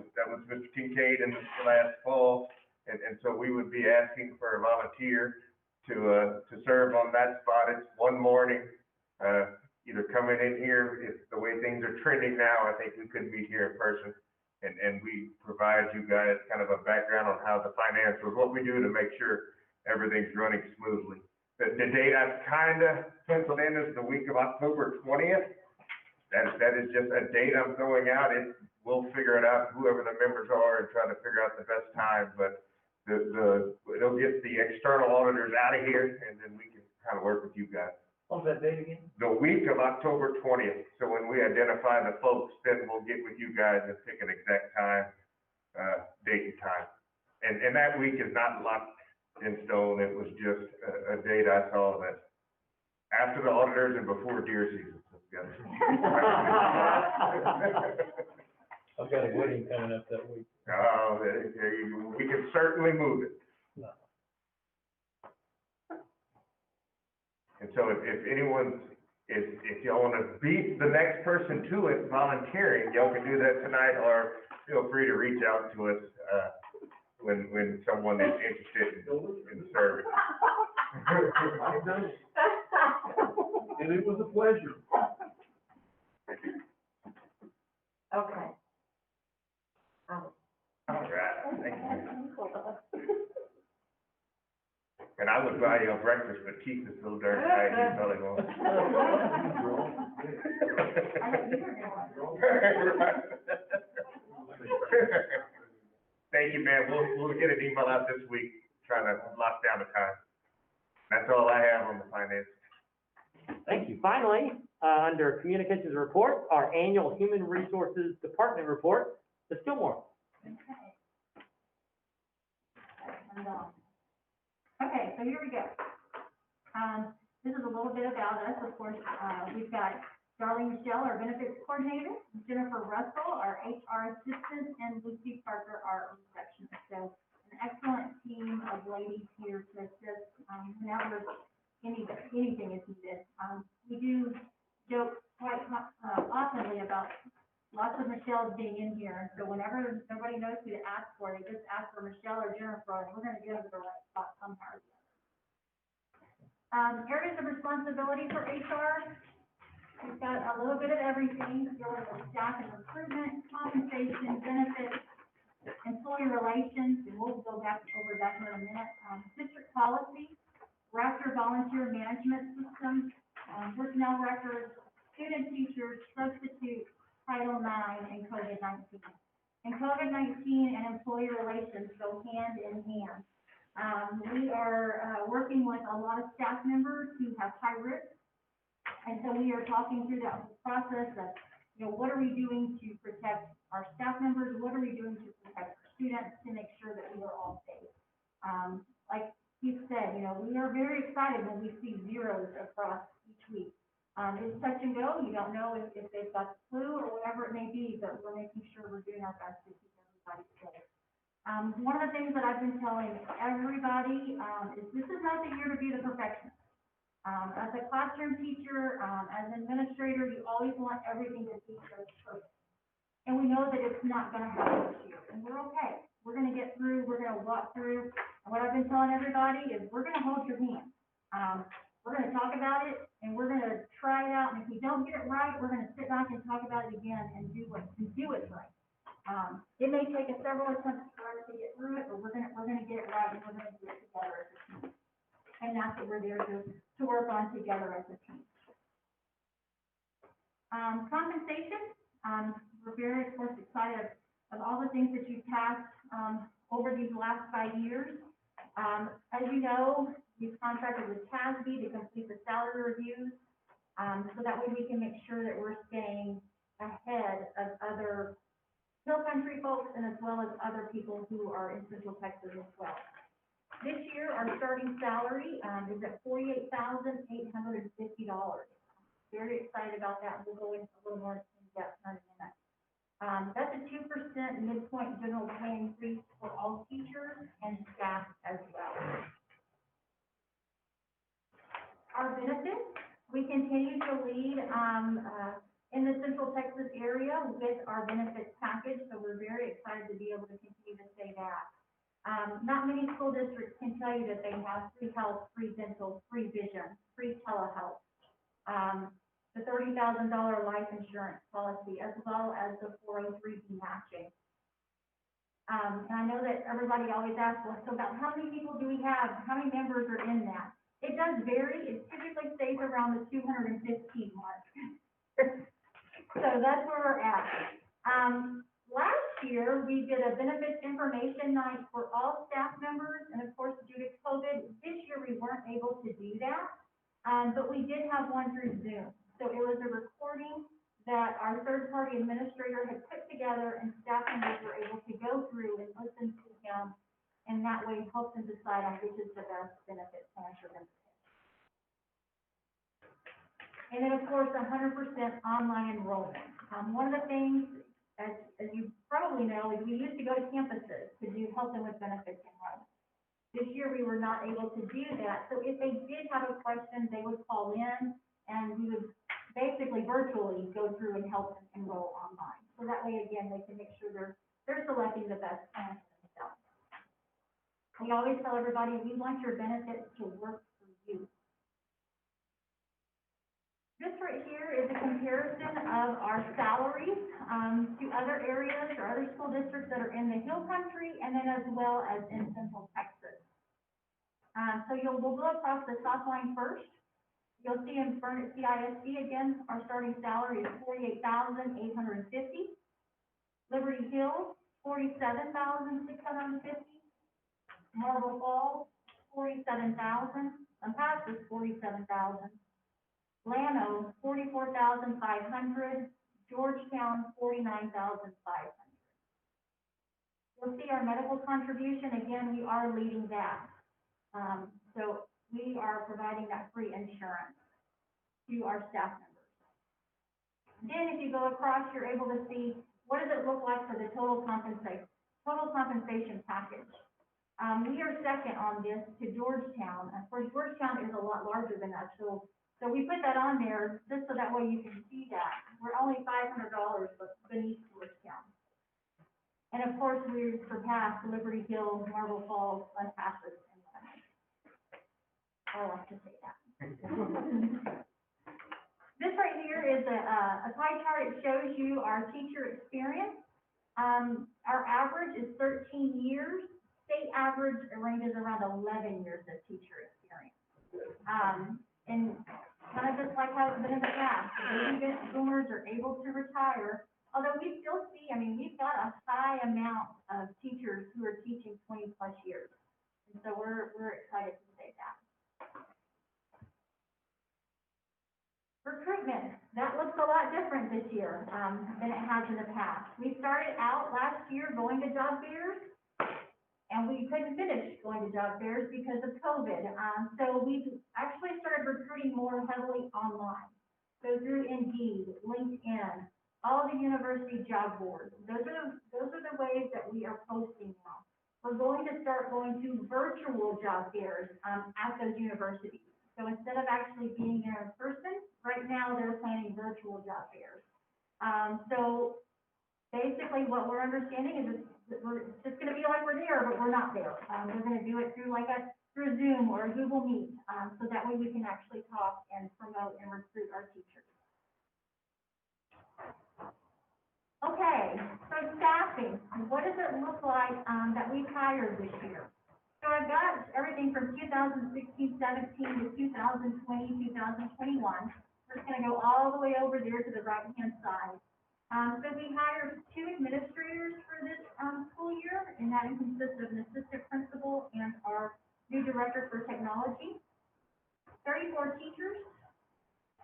Mr. Kincaid in the last fall. And so we would be asking for a volunteer to serve on that spot. It's one morning, either coming in here, if the way things are trending now, I think we could meet here in person. And we provide you guys kind of a background on how the financials, what we do to make sure everything's running smoothly. The date I've kind of penciled in is the week of October 20th. That is just a date I'm throwing out. We'll figure it out, whoever the members are, and try to figure out the best time. But it'll get the external auditors out of here, and then we can kind of work with you guys. What was that date again? The week of October 20th. So when we identify the folks, then we'll get with you guys and pick an exact time, date and time. And that week is not locked in stone. It was just a date I saw that after the auditors and before deer season. I've got a wedding coming up that week. Oh, we can certainly move it. No. And so if anyone, if y'all want to beat the next person to it volunteering, y'all can do that tonight, or feel free to reach out to us, when someone is interested in serving. I've done it. And it was a pleasure. Okay. All right, thank you. And I would buy you a breakfast, but Keith is so darn tight, he probably won't. Thank you, man. We'll get an email out this week, trying to lock down the time. That's all I have on the finance. Thank you. Finally, under Communications Report, our annual Human Resources Department report, Ms. Gilmore. Okay, so here we go. This is a little bit about us, of course. We've got Darlene Michelle, our benefits coordinator, Jennifer Russell, our HR assistant, and Lucy Parker, our receptionist. So an excellent team of ladies here to assist whenever anything is needed. We do joke quite oftenly about lots of Michelles being in here, so whenever nobody knows who to ask for, they just ask for Michelle or Jennifer, and we're gonna get them to the right spot somehow or the other. Areas of responsibility for HR, we've got a little bit of everything, dealing with staff and recruitment, compensation, benefits, employee relations, and we'll go back over that here in a minute. District policy, Raptor volunteer management system, personnel records, student teachers, substitutes, Title IX, and COVID-19. And COVID-19 and employee relations go hand in hand. We are working with a lot of staff members who have high risk, and so we are talking through that process of, what are we doing to protect our staff members? What are we doing to protect our students to make sure that we are all safe? Like Keith said, we are very excited when we see zeros across each week. It's touch and go. You don't know if they've got the flu or whatever it may be, but we're making sure we're doing our best to keep everybody safe. One of the things that I've been telling everybody, is this is not the year to be the perfectionist. As a classroom teacher, as an administrator, you always want everything to be just perfect. And we know that it's not gonna happen this year, and we're okay. We're gonna get through, we're gonna walk through. And what I've been telling everybody is we're gonna hold your hand. We're gonna talk about it, and we're gonna try it out, and if we don't get it right, we're gonna sit back and talk about it again and do it right. It may take us several attempts for us to get through it, but we're gonna get it right, and we're gonna do it together as a team. And that's what we're there to work on together as a team. Compensation, we're very, of course, excited of all the things that you've passed, over these last 5 years. As you know, we've contracted with Cisd to complete the salary reviews, so that way we can make sure that we're staying ahead of other hill country folks and as well as other people who are in Central Texas as well. This year, our starting salary, is at $48,850. Very excited about that, and we'll go into a little more in depth in a minute. That's a 2% midpoint general pay increase for all teachers and staff as well. Our benefits, we continue to lead, in the Central Texas area with our benefits package, so we're very excited to be able to continue to say that. Not many school districts can tell you that they have free health, free dental, free vision, free telehealth, the $30,000 life insurance policy, as well as the 403B matching. And I know that everybody always asks, well, so about how many people do we have? How many members are in that? It does vary. It typically stays around the 215 mark. So that's where we're at. Last year, we did a benefits information night for all staff members, and of course, due to COVID, this year we weren't able to do that, but we did have one through Zoom. So it was a recording that our third-party administrator had put together, and staff members were able to go through and listen to him, and that way help them decide on which is the best benefit plan for them. And then, of course, 100% online enrollment. One of the things, as you probably know, is we used to go to campuses to help them with benefits enrollment. This year, we were not able to do that. So if they did have a question, they would call in, and we would basically virtually go through and help them enroll online. So that way, again, they can make sure they're selecting the best plan for themselves. We always tell everybody, we want your benefits to work for you. This right here is a comparison of our salaries to other areas or other school districts that are in the Hill Country, and then as well as in Central Texas. So we'll go across the top line first. You'll see in Burnett Cisd again, our starting salary is $48,850. Liberty Hill, $47,650. Marble Falls, $47,000. Lampasas, $47,000. Llano, $44,500. Georgetown, $49,500. You'll see our medical contribution, again, we are leading that. So we are providing that free insurance to our staff members. Then if you go across, you're able to see what does it look like for the total compensation package. We are second on this to Georgetown. Of course, Georgetown is a lot larger than us, so we put that on there just so that way you can see that. We're only $500 beneath Georgetown. And of course, we surpassed Liberty Hill, Marble Falls, Lampasas, and Llano. I like to say that. This right here is a pie chart. It shows you our teacher experience. Our average is 13 years. State average ranges around 11 years of teacher experience. And kind of just like how it's been in the past, the baby boomers are able to retire, although we still see, I mean, we've got a high amount of teachers who are teaching 20 plus years. And so we're excited to say that. Recruitment, that looks a lot different this year than it has in the past. We started out last year going to job fairs, and we couldn't finish going to job fairs because of COVID. So we actually started recruiting more heavily online. So through Indeed, LinkedIn, all the university job boards. Those are the ways that we are posting now. we're going to start going to virtual job fairs, at those universities. So instead of actually being there in person, right now they're planning virtual job fairs. So basically what we're understanding is it's just gonna be like we're there, but we're not there. We're gonna do it through through Zoom or Google Meet, so that way we can actually talk and promote and recruit our teachers. Okay, so staffing, what does it look like, that we've hired this year? So I've got everything from 2016, 17 to 2020, 2021. We're just gonna go all the way over there to the right-hand side. So we hired 2 administrators for this, school year, and that consists of an assistant principal and our new director for technology. 34 teachers,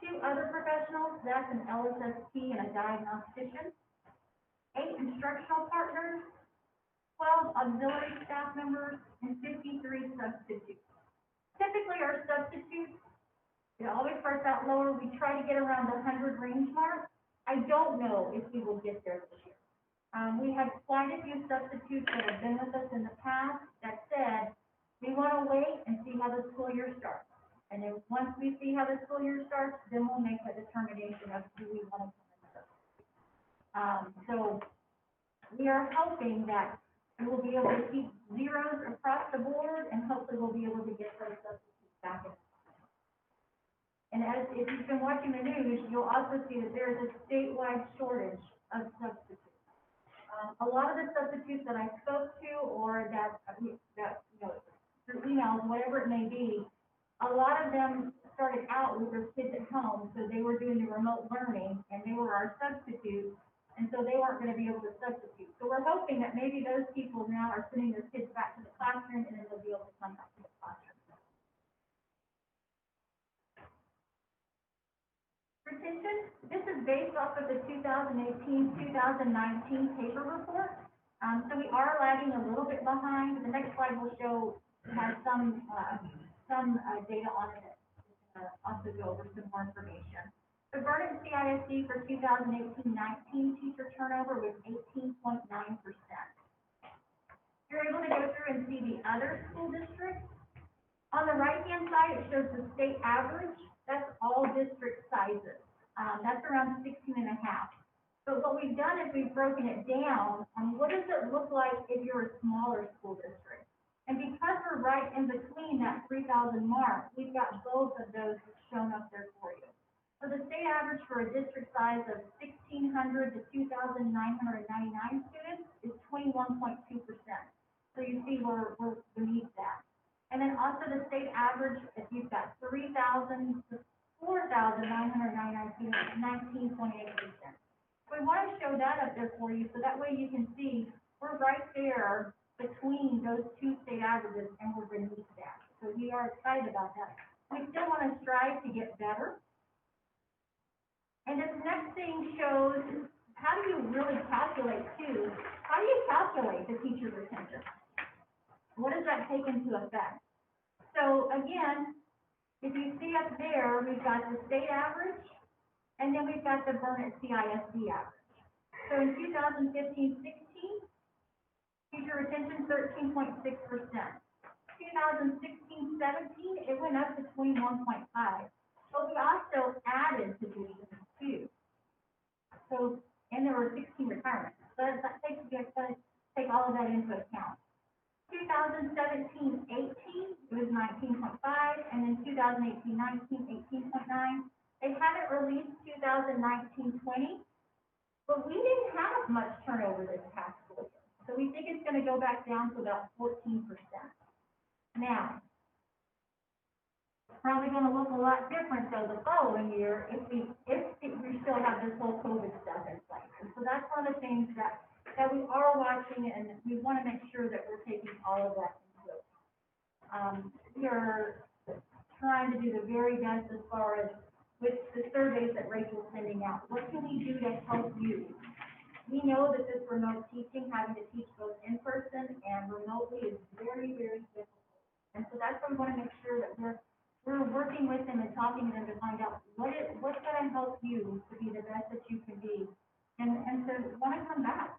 2 other professionals, that's an LSSP and a diagnostician. 8 instructional partners, 12 auxiliary staff members, and 53 substitutes. Typically, our substitutes, it always starts out lower. We try to get around the 100 range mark. I don't know if we will get there this year. We have quite a few substitutes that have been with us in the past that said, we want to wait and see how the school year starts. And then once we see how the school year starts, then we'll make a determination of who we want to come in first. So we are hoping that we will be able to keep zeros across the board, and hopefully we'll be able to get those substitutes back in. And if you've been watching the news, you'll also see that there is a statewide shortage of substitutes. A lot of the substitutes that I spoke to, or that you know, through emails, whatever it may be, a lot of them started out with their kids at home, so they were doing the remote learning, and they were our substitutes, and so they weren't going to be able to substitute. So we're hoping that maybe those people now are sending their kids back to the classroom, and then they'll be able to come back to the classroom. Retention, this is based off of the 2018-2019 paper report. So we are lagging a little bit behind. The next slide will show, has some data on it. Also go over some more information. The Vernon CISD for 2018-19 teacher turnover was 18.9%. You're able to go through and see the other school districts. On the right-hand side, it shows the state average. That's all district sizes. That's around 16.5. But what we've done is we've broken it down on what does it look like if you're a smaller school district. And because we're right in between that 3,000 mark, we've got both of those shown up there for you. So the state average for a district size of 1,600 to 2,999 students is 21.2%. So you see we're beneath that. And then also the state average, if you've got 3,000 to 4,999 students, 19.8%. We want to show that up there for you, so that way you can see we're right there between those 2 state averages, and we're beneath that. So we are excited about that. We still want to strive to get better. And this next thing shows how do you really calculate too? How do you calculate the teacher retention? What does that take into effect? So again, if you see up there, we've got the state average, and then we've got the Vernon CISD average. So in 2015-16, teacher retention 13.6%. 2016-17, it went up to 21.5%. But we also added positions too. So, and there were 16 retirements. So that takes, you have to take all of that into account. 2017-18, it was 19.5, and then 2018-19, 18.9. They haven't released 2019-20, but we didn't have much turnover this past school year. So we think it's going to go back down to about 14%. Now, it's probably going to look a lot different though the following year if we still have this whole COVID stuff in place. And so that's one of the things that we are watching, and we want to make sure that we're taking all of that into account. We are trying to do the very best as far as with the surveys that Rachel's sending out. What can we do to help you? We know that this remote teaching, having to teach both in person and remotely, is very, very difficult. And so that's why we want to make sure that we're working with them and talking to them to find out what's going to help you to be the best that you can be, and to want to come back.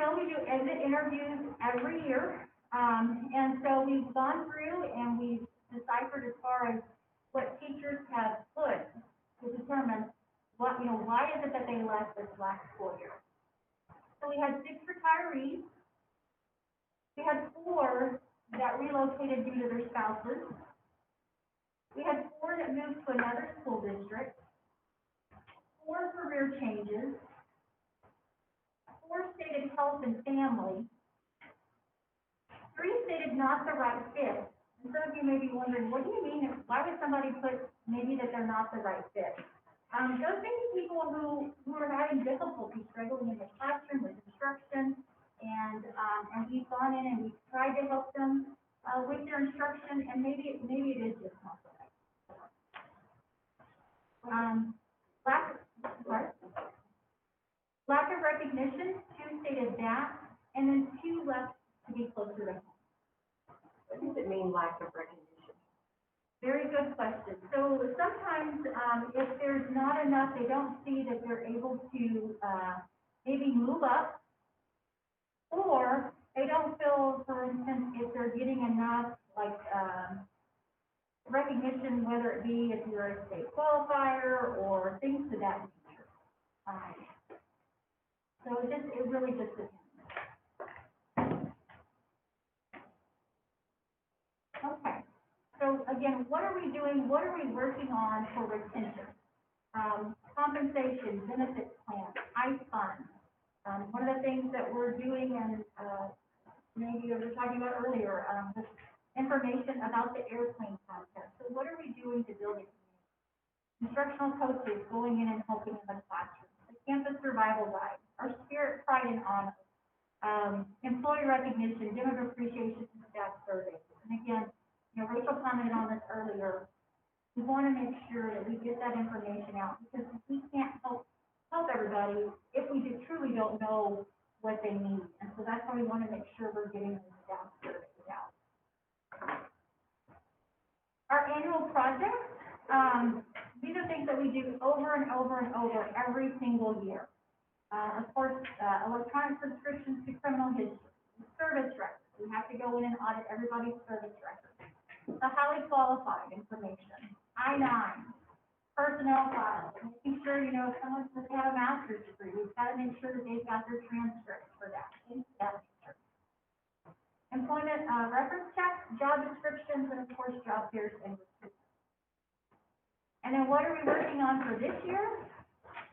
know, we do exit interviews every year. And so we've gone through and we've deciphered as far as what teachers have put to determine what, why is it that they left this last school year. So we had 6 retirees. We had 4 that relocated due to their spouses. We had 4 that moved to another school district. 4 career changes. 4 stated health and family. 3 stated not the right fit. And some of you may be wondering, what do you mean? Why would somebody put maybe that they're not the right fit? Those may be people who are having difficulty struggling in the classroom with instruction, and we've gone in and we've tried to help them with their instruction, and maybe it is just not the right. Lack of recognition, 2 stated that, and then 2 left to be closer to home. What does it mean, lack of recognition? Very good question. So sometimes, if there's not enough, they don't see that they're able to, maybe move up, or they don't feel, for instance, if they're getting enough, like, recognition, whether it be if you're a state qualifier or things of that nature. So it really just depends. Okay. So again, what are we doing? What are we working on for retention? Compensation, benefits plans, ICE funds. One of the things that we're doing, and maybe we were talking about earlier, this information about the airplane contest. So what are we doing to build it? Instructional coaches going in and helping in the classroom. The campus survival guide, our spirit, pride, and honor. Employee recognition, dinner appreciation, and staff surveys. And again, Rachel commented on this earlier. We want to make sure that we get that information out, because we can't help everybody if we truly don't know what they need. And so that's why we want to make sure we're getting the staff surveys out. Our annual projects, these are things that we do over and over and over every single year. Of course, electronic subscriptions to criminal history, service records. We have to go in and audit everybody's service records. The highly qualified information, I-9, personnel files, making sure, if someone says they have a master's degree, we've got to make sure that they've got their transcripts for that, things of that nature. Employment reference checks, job descriptions, and of course, job fairs and recruitment. And then what are we working on for this year?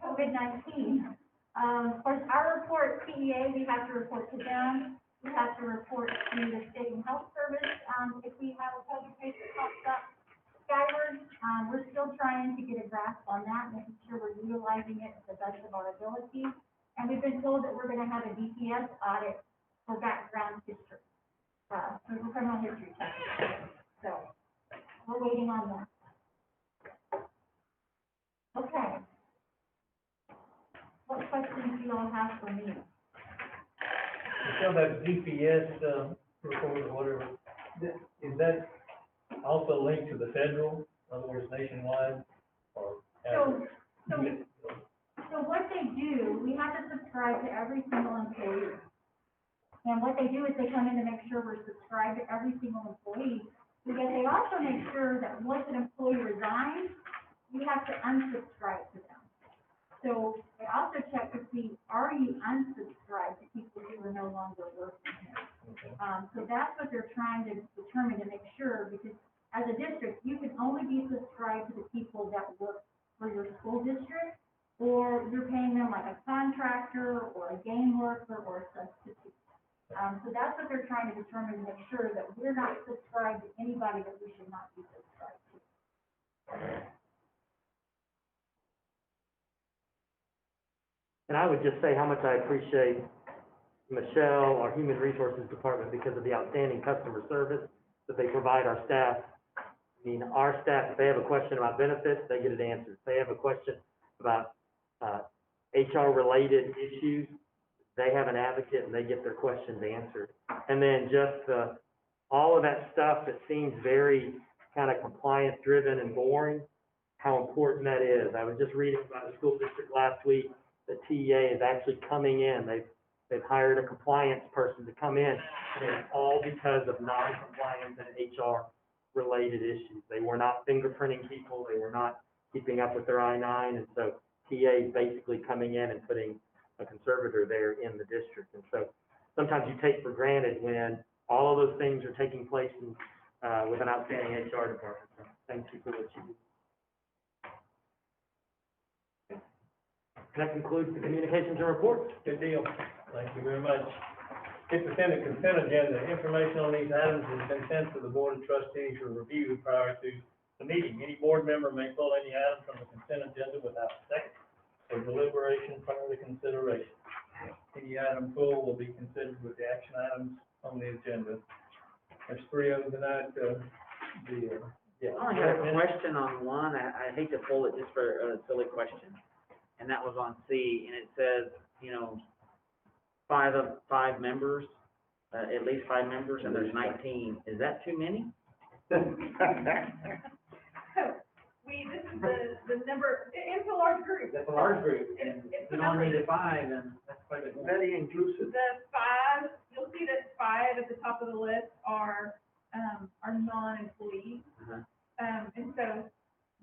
COVID-19. Of course, our report, PEA, we have to report to them. We have to report to the State and Health Service if we have a COVID case that pops up. Skyward, we're still trying to get a grasp on that, making sure we're utilizing it to the best of our ability. And we've been told that we're going to have a DPS audit for background history, for criminal history testing. So we're waiting on that. Okay. What questions do you all have for me? So that GPS, report or whatever, is that also linked to the federal, in other words, nationwide, or? So what they do, we have to subscribe to every single employee. And what they do is they come in to make sure we're subscribed to every single employee, because they also make sure that once an employee resigns, we have to unsubscribe to them. So they also check to see, are you unsubscribed to people who are no longer working here? Okay. So that's what they're trying to determine, to make sure, because as a district, you can only be subscribed to the people that work for your school district, or you're paying them like a contractor or a game worker or a substitute. So that's what they're trying to determine, to make sure that we're not subscribed to anybody that we should not be subscribed to. And I would just say how much I appreciate Michelle, our Human Resources Department, because of the outstanding customer service that they provide our staff. I mean, our staff, if they have a question about benefits, they get it answered. If they have a question about HR-related issues, they have an advocate and they get their questions answered. And then just all of that stuff that seems very kind of compliance-driven and boring, how important that is. I was just reading about a school district last week. The TEA is actually coming in. They've they've hired a compliance person to come in, and it's all because of non-compliance and HR-related issues. They were not fingerprinting people, they were not keeping up with their I-9, and so TA is basically coming in and putting a conservator there in the district. And so sometimes you take for granted when all of those things are taking place in, with an outstanding HR department. So thank you for what you do. That concludes the communications and reports. Good deal. Thank you very much. It's within the consent agenda. Information on these items has been sent to the Board of Trustees for review prior to the meeting. Any board member may pull any item from the consent agenda without a second for deliberation prior to consideration. Any item pulled will be considered with the action items on the agenda. There's three of them tonight, I only had a question on one, I hate to pull it just for a silly question, and that was on C, and it says, you know, five members, at least 5 members, and there's 19, is that too many? This is the number, it's a large group. That's a large group, and It's if we a only number. needed 5, then that's quite a bit more. Very inclusive. The 5, you'll see that 5 at the top of the list are non-employees. Uh-huh. And so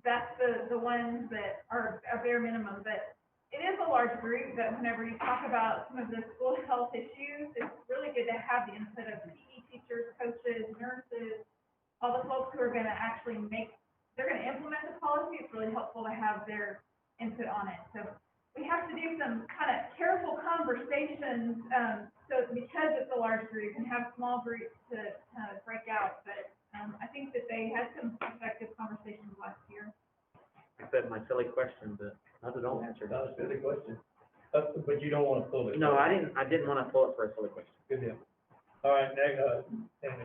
that's the ones that are a bare minimum, but it is a large group that whenever you talk about some of the school health issues, it's really good to have the input of PE teachers, coaches, nurses, all the folks who are gonna actually they're gonna implement the policy. It's really helpful to have their input on it. So we have to do some kind of careful conversations, so because it's a large group, and have small groups to kind of break out, but, I think that they had some effective conversations last year. I said my silly question, but not at all answered. Not a silly question. But you don't want to pull it. No, I didn't want to pull it for a silly question. Good deal. All right, next, and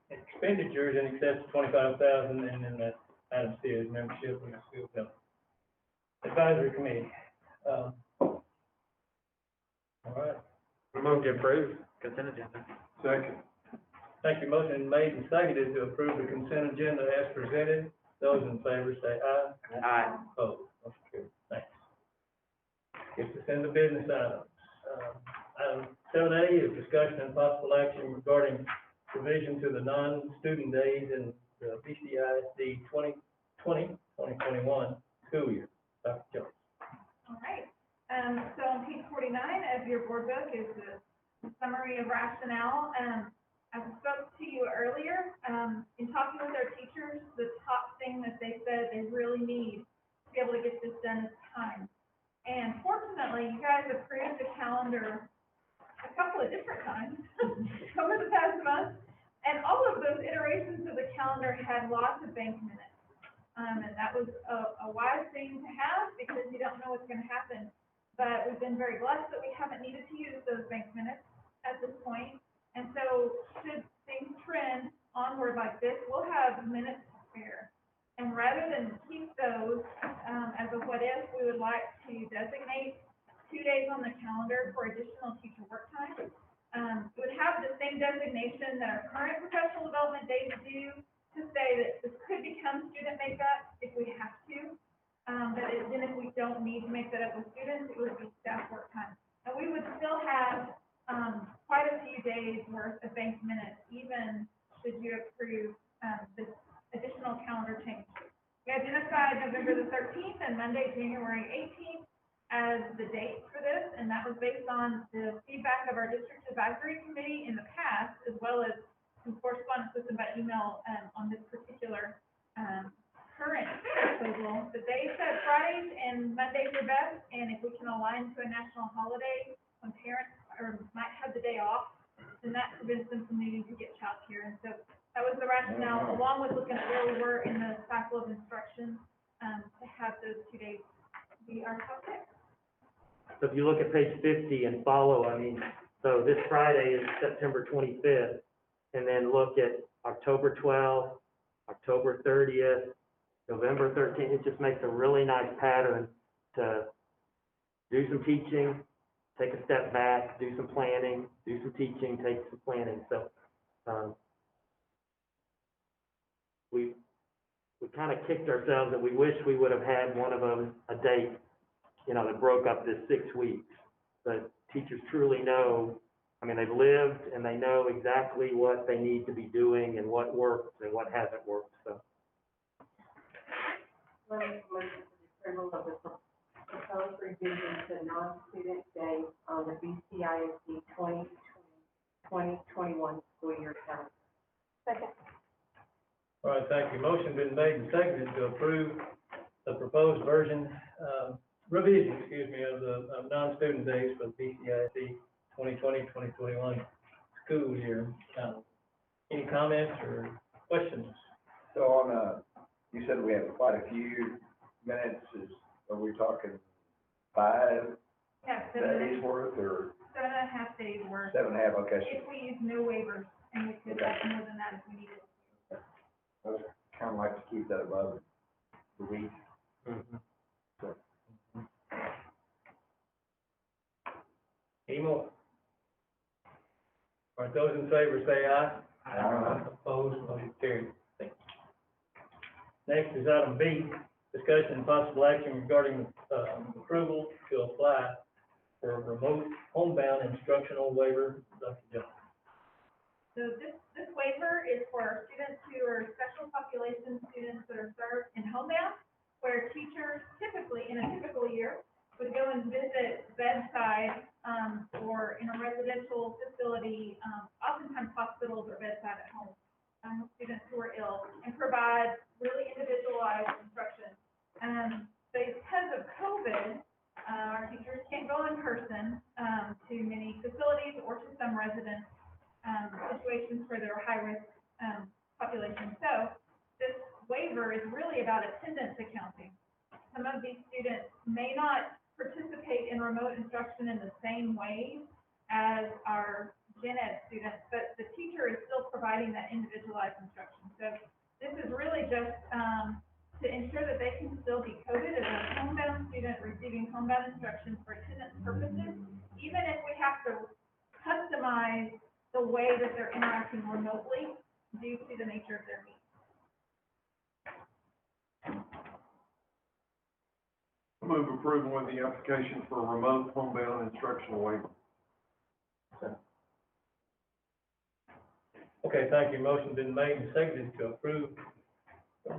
expenditures in excess of 25,000, and then that item C is membership in the school health advisory committee. All right. Move to approve consent agenda. Second. Thank you. Motion made and seconded to approve the consent agenda as presented. Those in favor say aye. Aye. Opposed? Motion carried. Thanks. Gets us into business items. Item 7A is discussion and possible action regarding revision to the non-student days in the BCISD 2020-2021 school year. Dr. Jones. All right, so on page 49 of your board book is the summary of rationale. I spoke to you earlier, in talking with our teachers, the top thing that they said they really need to be able to get this done is time. And fortunately, you guys approved the calendar a couple of different times over the past month, and all of those iterations of the calendar had lots of bank minutes. And that was a wise thing to have, because you don't know what's gonna happen. But we've been very blessed that we haven't needed to use those bank minutes at this point. And so should things trend onward like this, we'll have minutes to spare. And rather than keep those, as a what if, we would like to designate 2 days on the calendar for additional teacher work time. It would have the same designation that our current professional development days do, to say that this could become student makeup if we have to. But then if we don't need to make that up with students, it would be staff work time. And we would still have quite a few days worth of bank minutes, even should you approve this additional calendar change. We identified November the 13th and Monday, January 18th as the date for this, and that was based on the feedback of our district advisory committee in the past, as well as some correspondence with them by email on this particular current proposal. But they said Fridays and Mondays are best, and if we can align to a national holiday when parents might have the day off, then that prevents them from needing to get childcare. And so that was the rationale, along with looking at where we were in the cycle of instruction, to have those 2 days be our top pick. So if you look at page 50 and follow, I mean, so this Friday is September 25th, and then look at October 12th, October 30th, November 13th. It just makes a really nice pattern to do some teaching, take a step back, do some planning, do some teaching, take some planning. So we kind of kicked ourselves that we wish we would have had one of them a date, you know, that broke up this 6 weeks. But teachers truly know, I mean, they've lived and they know exactly what they need to be doing and what works and what hasn't worked, so. Let me motion for the approval of the proposed revision to non-student days on the BCISD 2021 school year calendar. Second. All right, thank you. Motion been made and seconded to approve the proposed version, revision, of the, non-student days for the BCIC 2020-2021 school year. Any comments or questions? So on, you said we have quite a few minutes, are we talking 5 Yeah, days worth or 7.5 days worth. 7.5, okay. If we use no waivers, and we could have more than that if we needed. I would kind of like to keep that above the week. So, Any more? All right, those in favor say aye. Aye. Opposed, motion carried. Thank you. Next is item B, discussion and possible action regarding, approval to apply for a remote homebound instructional waiver. Dr. Jones. So this waiver is for our students who are special population students that are served in homebound, where teachers typically, in a typical year, would go and visit bedside, or in a residential facility, oftentimes hospitals or bedside at home, with students who are ill, and provide really individualized instruction. Because of COVID, our teachers can't go in person, to many facilities or to some residents, situations where there are high-risk, populations. So this waiver is really about attendance accounting. Some of these students may not participate in remote instruction in the same way as our gen ed students, but the teacher is still providing that individualized instruction. So this is really just, to ensure that they can still be coded as a homebound student receiving homebound instruction for attendance purposes, even if we have to customize the way that they're interacting remotely due to the nature of their needs. Move approval of the application for a remote homebound instructional waiver. Okay, thank you. Motion been made and seconded to approve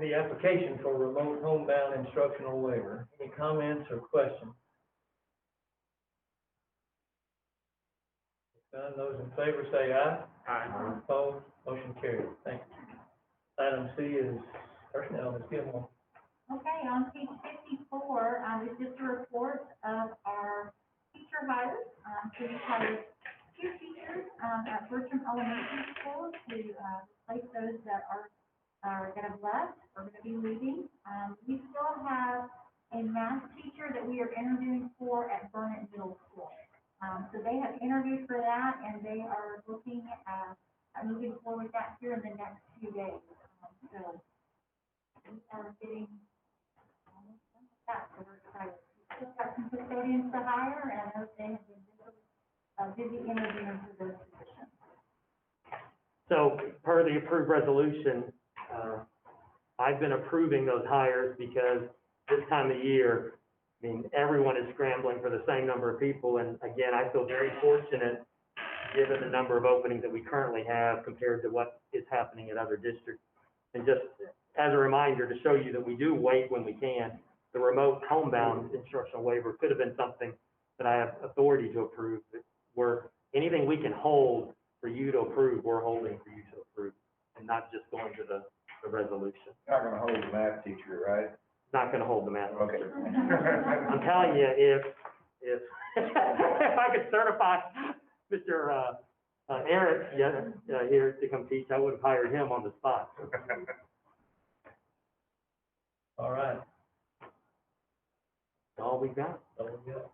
the application for remote homebound instructional waiver. Any comments or questions? None, those in favor say aye. Aye. Opposed, motion carried. Thank you. Item C is personnel, Ms. Gilmore. Okay, on page 54, is just a report of our teacher hires. So we hired 2 teachers, at Bertram Elementary School to, replace those that have left or going to be leaving. We still have a math teacher that we are interviewing for at Burnett Middle School. So they have interviewed for that, and they are looking at moving forward with that here in the next few days. So we are getting almost done with that, so we're excited. We still have some custodians to hire, and I know they have been busy interviewing for those positions. So per the approved resolution, I've been approving those hires because this time of year, I mean, everyone is scrambling for the same number of people, and again, I feel very fortunate, given the number of openings that we currently have compared to what is happening at other districts. And just as a reminder, to show you that we do wait when we can, the remote homebound instructional waiver could have been something that I have authority to approve, but anything we can hold for you to approve, we're holding for you to approve, and not just going to the resolution. not gonna hold the math teacher, right? Not gonna hold the math. Okay. I'm telling you, if I could certify Mr. Eric, here to come teach, I would have hired him on the spot. All right. That's all we got. So we got